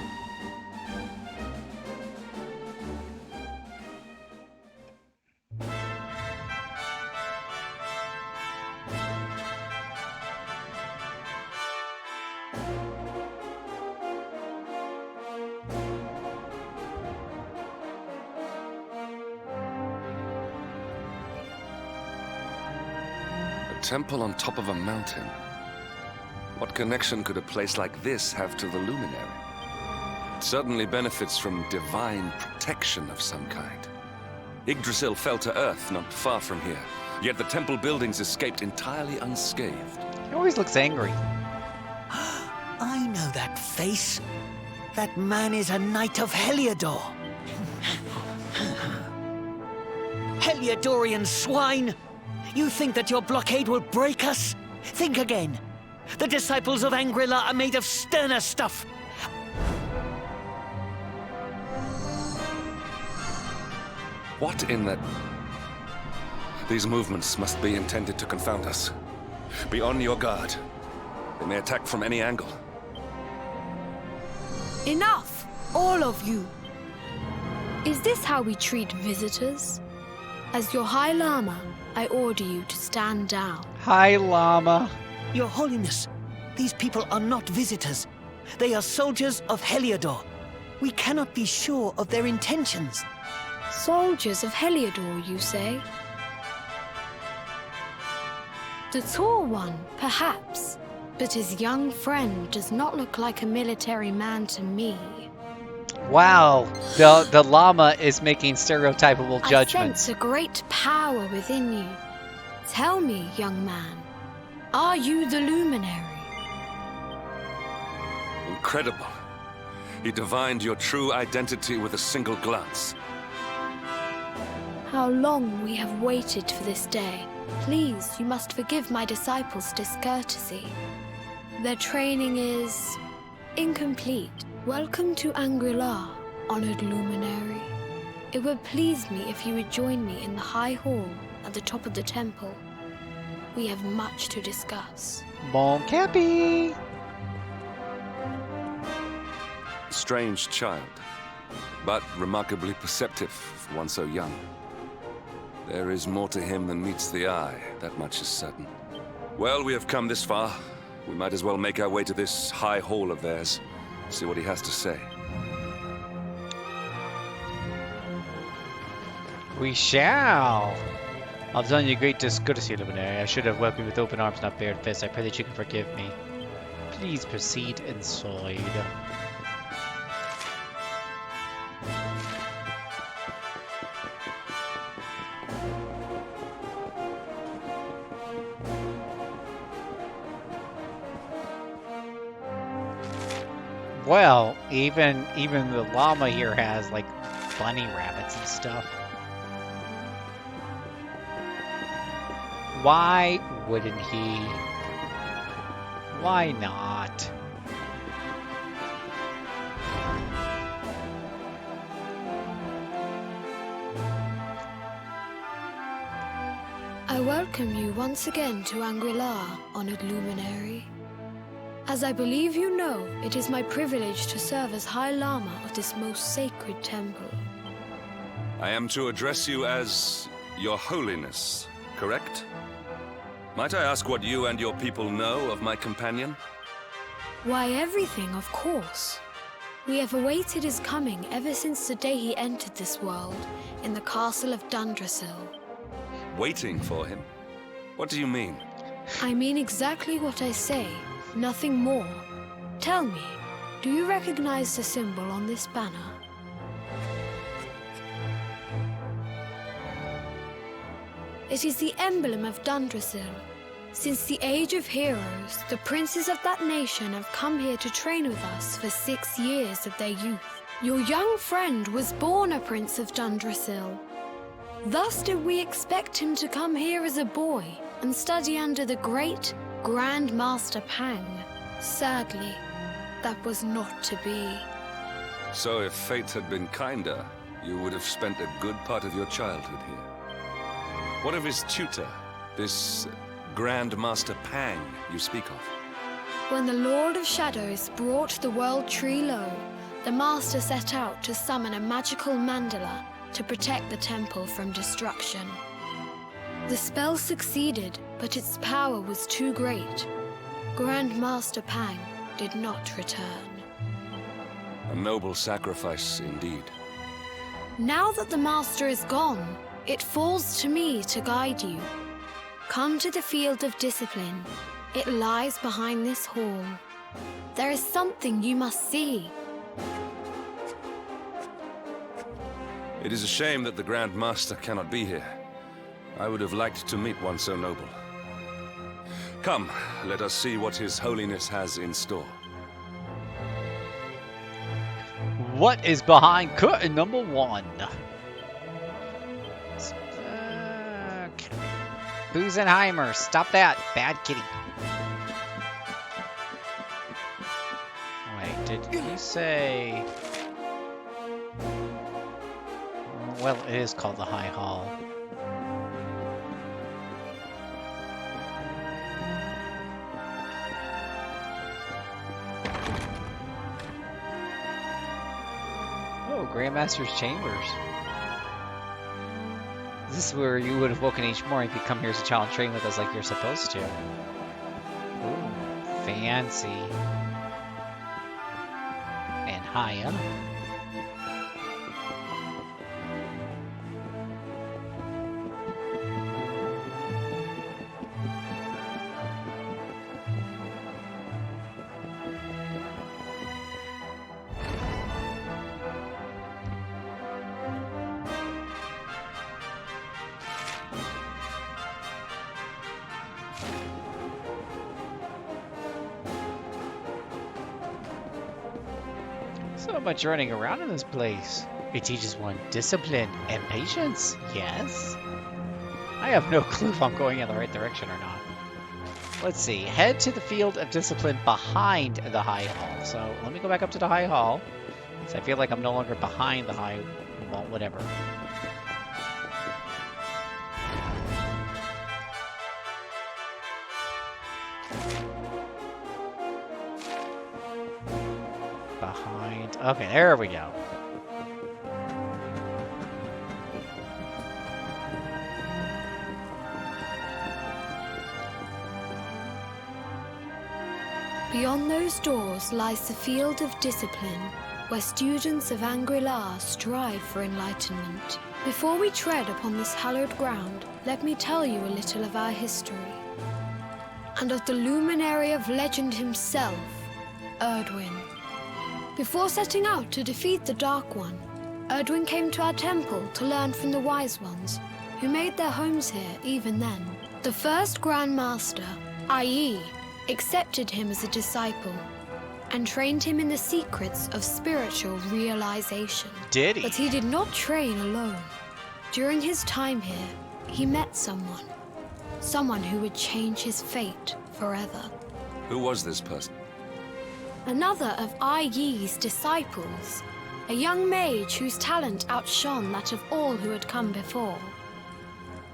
Temple on top of a mountain. What connection could a place like this have to the Luminary? It certainly benefits from divine protection of some kind. Yggdrasil fell to earth not far from here, yet the temple buildings escaped entirely unscathed. He always looks angry. I know that face. That man is a knight of Heliodor. Heliodorian swine! You think that your blockade will break us? Think again. The disciples of Angrila are made of sterner stuff. What in the... These movements must be intended to confound us. Be on your guard. They may attack from any angle. Enough! All of you. Is this how we treat visitors? As your High Lama, I order you to stand down. Hi, Llama. Your Holiness, these people are not visitors. They are soldiers of Heliodor. We cannot be sure of their intentions. Soldiers of Heliodor, you say? The tall one, perhaps, but his young friend does not look like a military man to me. Wow, the llama is making stereotypable I judgments. sense a great power within you. Tell me, young man, are you the luminary? Incredible. He divined your true identity with a single glance. How long we have waited for this day. Please, you must forgive my disciples' discourtesy. Their training is incomplete. Welcome to Angri-La, honored luminary. It would please me if you would join me in the high hall at the top of the temple. We have much to discuss. Bon Cappy! Strange child, but remarkably perceptive for one so young. There is more to him than meets the eye, that much is certain. Well, we have come this far. We might as well make our way to this high hall of theirs. See what he has to say. We shall. I've done you a great discourtesy, luminary. I should have welcomed you with open arms, not bared fists. I pray that you can forgive me. Please proceed inside. Well, even the llama here has like bunny rabbits and stuff. Why wouldn't he? Why not? I welcome you once again to Angri-La, honored luminary. As I believe you know, it is my privilege to serve as High Lama of this most sacred temple. I am to address you as Your Holiness, correct? Might I ask what you and your people know of my companion? Why, everything, of course. We have awaited his coming ever since the day he entered this world in the castle of Dundrasil. Waiting for him? What do you mean? I mean exactly what I say, nothing more. Tell me, do you recognize the symbol on this banner? It is the emblem of Dundrasil. Since the age of heroes, the princes of that nation have come here to train with us for 6 years of their youth. Your young friend was born a prince of Dundrasil. Thus did we expect him to come here as a boy and study under the great Grand Master Pang. Sadly, that was not to be. So if fate had been kinder, you would have spent a good part of your childhood here. What of his tutor, this Grand Master Pang you speak of? When the Lord of Shadows brought the World Tree low, the Master set out to summon a magical mandala to protect the temple from destruction. The spell succeeded, but its power was too great. Grand Master Pang did not return. A noble sacrifice indeed. Now that the Master is gone, it falls to me to guide you. Come to the field of discipline. It lies behind this hall. There is something you must see. It is a shame that the Grand Master cannot be here. I would have liked to meet one so noble. Come, let us see what His Holiness has in store. What is behind curtain number 1? Busenheimer, stop that. Bad kitty. Wait, did you say... Well, it is called the High Hall. Oh, Grandmaster's Chambers. This is where you would have woken each morning if you come here as a child and train with us like you're supposed to. Ooh, fancy. And high up. So much running around in this place. It teaches one discipline and patience. Yes. I have no clue if I'm going in the right direction or not. Let's see. Head to the field of discipline behind the high hall. So let me go back up to the high hall. So I feel like I'm no longer behind the high wall, whatever. Behind. Okay, there we go. Beyond those doors lies the field of discipline, where students of Angri-La strive for enlightenment. Before we tread upon this hallowed ground, let me tell you a little of our history. And of the luminary of legend himself, Erdwin. Before setting out to defeat the Dark One, Erdwin came to our temple to learn from the Wise Ones, who made their homes here even then. The first Grand Master, i.e., accepted him as a disciple and trained him in the secrets of spiritual realization. Did he? But he did not train alone. During his time here, he met someone who would change his fate forever. Who was this person? Another of Ai Yi's disciples, a young mage whose talent outshone that of all who had come before.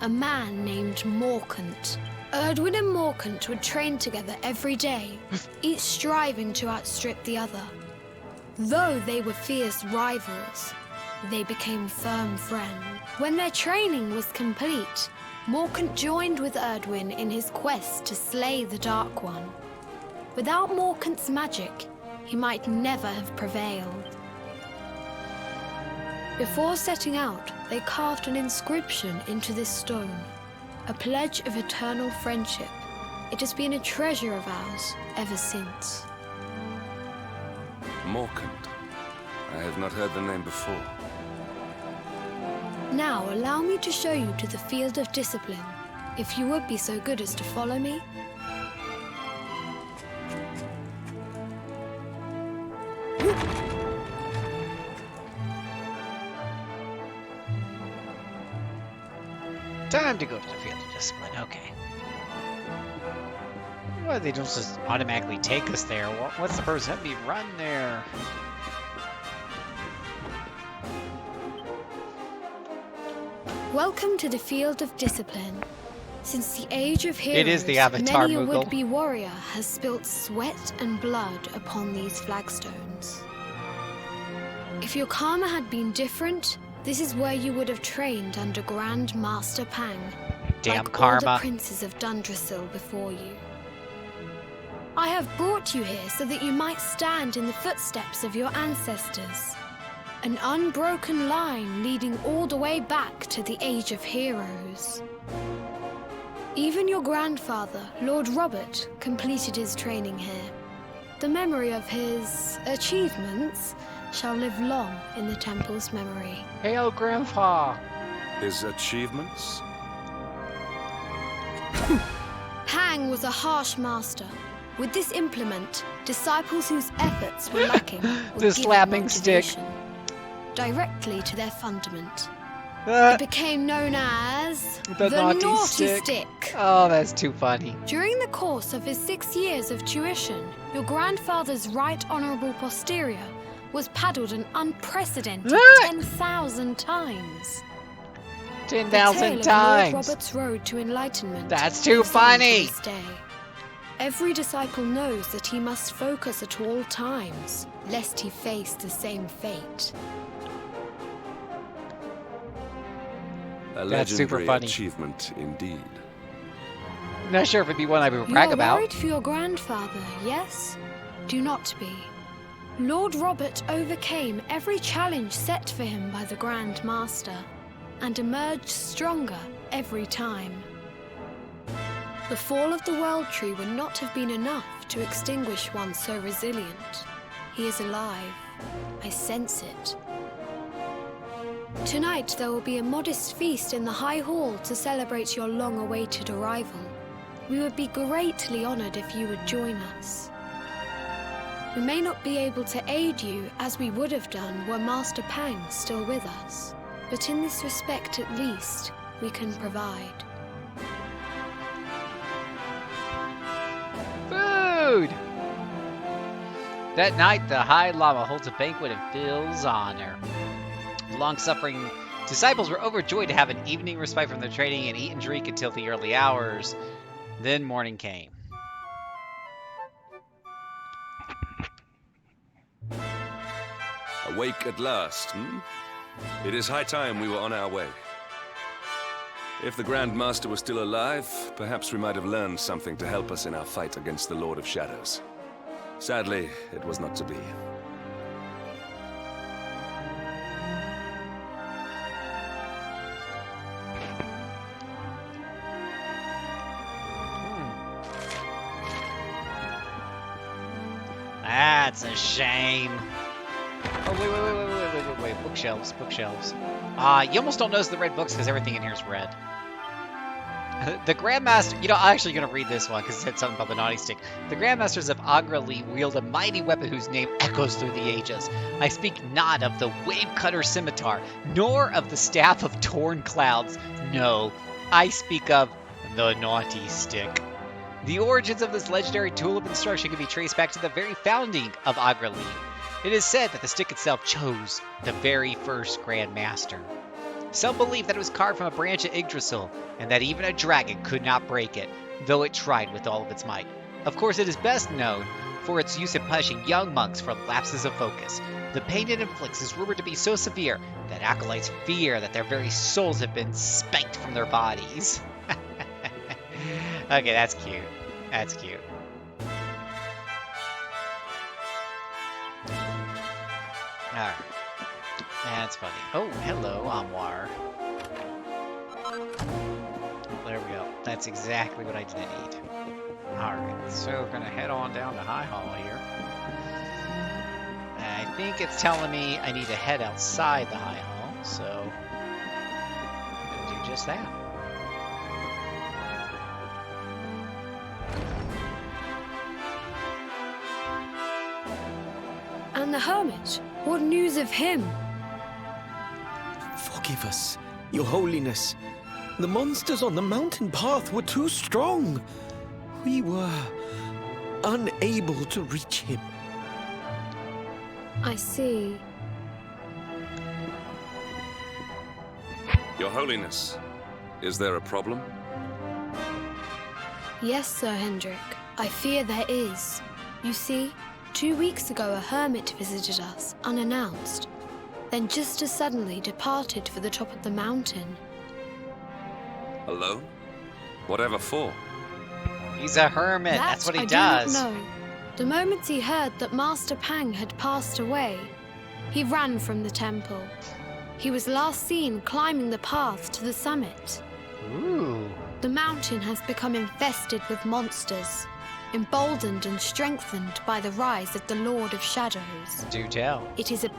A man named Morkant. Erdwin and Morkant would train together every day, each striving to outstrip the other. Though they were fierce rivals, they became firm friends. When their training was complete, Morkant joined with Erdwin in his quest to slay the Dark One. Without Morkant's magic, he might never have prevailed. Before setting out, they carved an inscription into this stone, a pledge of eternal friendship. It has been a treasure of ours ever since. Morkant. I have not heard the name before. Now allow me to show you to the field of discipline, if you would be so good as to follow me. Time to go to the field of discipline. Okay. Why they don't just automatically take us there? What's the purpose of me run there? Welcome to the field of discipline. Since the age of heroes, It is the Avatar many a Moogle. would-be warrior has spilt sweat and blood upon these flagstones. If your karma had been different, this is where you would have trained under Grand Master Pang, Damn like all karma. the princes of Dundrasil before you. I have brought you here so that you might stand in the footsteps of your ancestors. An unbroken line leading all the way back to the Age of Heroes. Even your grandfather, Lord Robert, completed his training here. The memory of his achievements shall live long in the temple's memory. Hail, Grandpa! His achievements? Pang was a harsh master. With this implement, disciples whose efforts were lacking would The give slapping stick. motivation directly to their fundament. Ah, It became known as the naughty naughty stick. Oh, that's too funny. During the course of his 6 years of tuition, your grandfather's right honourable posterior was paddled an unprecedented Ah! 10,000 times. The 10,000 tale of Lord times. Robert's road to enlightenment That's too lives on to funny. this day. Every disciple knows that he must focus at all times, lest he face the same fate. A That's super legendary funny. achievement indeed. Not sure if it'd be one I would You brag are about. worried for your grandfather, yes? Do not be. Lord Robert overcame every challenge set for him by the Grand Master, and emerged stronger every time. The fall of the World Tree would not have been enough to extinguish one so resilient. He is alive. I sense it. Tonight there will be a modest feast in the High Hall to celebrate your long-awaited arrival. We would be greatly honored if you would join us. We may not be able to aid you as we would have done were Master Pang still with us, but in this respect at least, we can provide. Food! That night, the High Lama holds a banquet in Phil's honor. The long-suffering disciples were overjoyed to have an evening respite from their training and eat and drink until the early hours. Then morning came. Awake at last, hmm? It is high time we were on our way. If the Grand Master was still alive, perhaps we might have learned something to help us in our fight against the Lord of Shadows. Sadly, it was not to be. That's a shame. Oh, wait. Bookshelves. You almost don't notice the red books because everything in here is red. The Grandmaster, I'm actually going to read this one because it said something about the naughty stick. The Grandmasters of Agra-Li wield a mighty weapon whose name echoes through the ages. I speak not of the wave-cutter scimitar, nor of the staff of torn clouds. No, I speak of the naughty stick. The origins of this legendary tool of instruction can be traced back to the very founding of Agra-Li. It is said that the stick itself chose the very first Grand Master. Some believe that it was carved from a branch of Yggdrasil, and that even a dragon could not break it, though it tried with all of its might. Of course, it is best known for its use in punishing young monks for lapses of focus. The pain it inflicts is rumored to be so severe that acolytes fear that their very souls have been spanked from their bodies. Okay, that's cute. That's cute. Alright. That's funny. Oh, hello, Amwar. There we go. That's exactly what I didn't need. Alright, so we're going to head on down to High Hall here. I think it's telling me I need to head outside the High Hall, so I'm going to do just that. And the hermit? What news of him? Forgive us, Your Holiness. The monsters on the mountain path were too strong. We were unable to reach him. I see. Your Holiness, is there a problem? Yes, Sir Hendrik. I fear there is. You see, 2 weeks ago a hermit visited us, unannounced. Then just as suddenly departed for the top of the mountain. Alone? Whatever for? He's a hermit. That's what he does. I do not know. The moment he heard that Master Pang had passed away, he ran from the temple. He was last seen climbing the path to the summit. Ooh. The mountain has become infested with monsters, emboldened and strengthened by the rise of the Lord of Shadows. Do tell. It is a...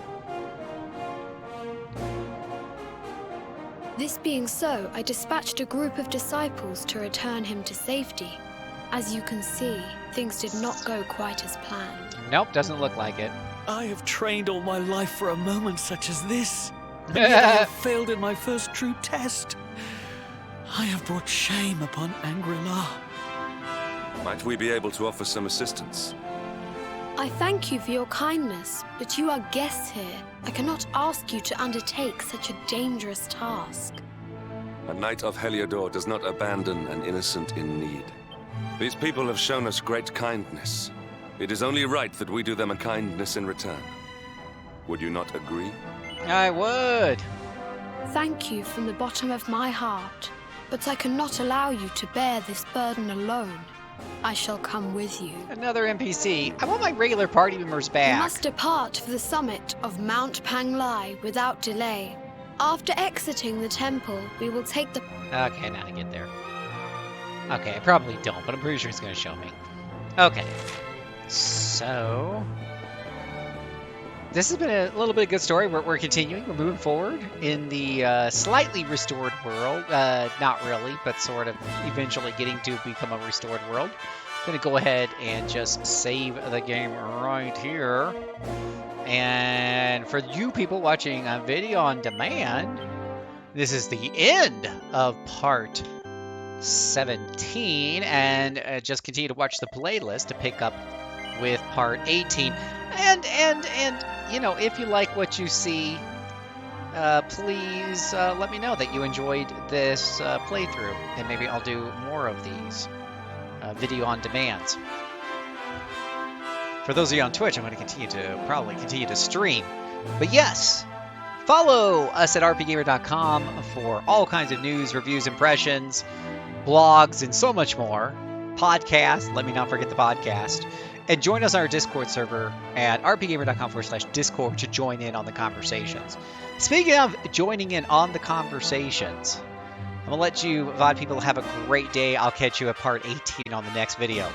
This being so, I dispatched a group of disciples to return him to safety. As you can see, things did not go quite as planned. Nope, doesn't look like it. I have trained all my life for a moment such as this. And yet I have failed in my first true test. I have brought shame upon Angri-La. Might we be able to offer some assistance? I thank you for your kindness, but you are guests here. I cannot ask you to undertake such a dangerous task. A knight of Heliodor does not abandon an innocent in need. These people have shown us great kindness. It is only right that we do them a kindness in return. Would you not agree? I would. Thank you from the bottom of my heart, but I cannot allow you to bear this burden alone. I shall come with you. Another NPC. I want my regular party members We back. must depart for the summit of Mount Panglai without delay. After exiting the temple, we will take the... Okay, now to get there. Okay, I probably don't, but I'm pretty sure it's going to show me. Okay. So... this has been a little bit of good story. We're continuing. We're moving forward in the slightly restored world. Not really, but sort of eventually getting to become a restored world. Going to go ahead and just save the game right here. And for you people watching a video on demand, this is the end of part 17. And just continue to watch the playlist to pick up with part 18. And you know, if you like what you see, please let me know that you enjoyed this playthrough, and maybe I'll do more of these video on demands. For those of you on Twitch, I'm going to probably continue to stream. But yes, follow us at rpgamer.com for all kinds of news, reviews, impressions, blogs, and so much more. Podcast, let me not forget the podcast. And join us on our Discord server at rpgamer.com/Discord to join in on the conversations. Speaking of joining in on the conversations, I'm going to let you VOD people have a great day. I'll catch you at part 18 on the next video.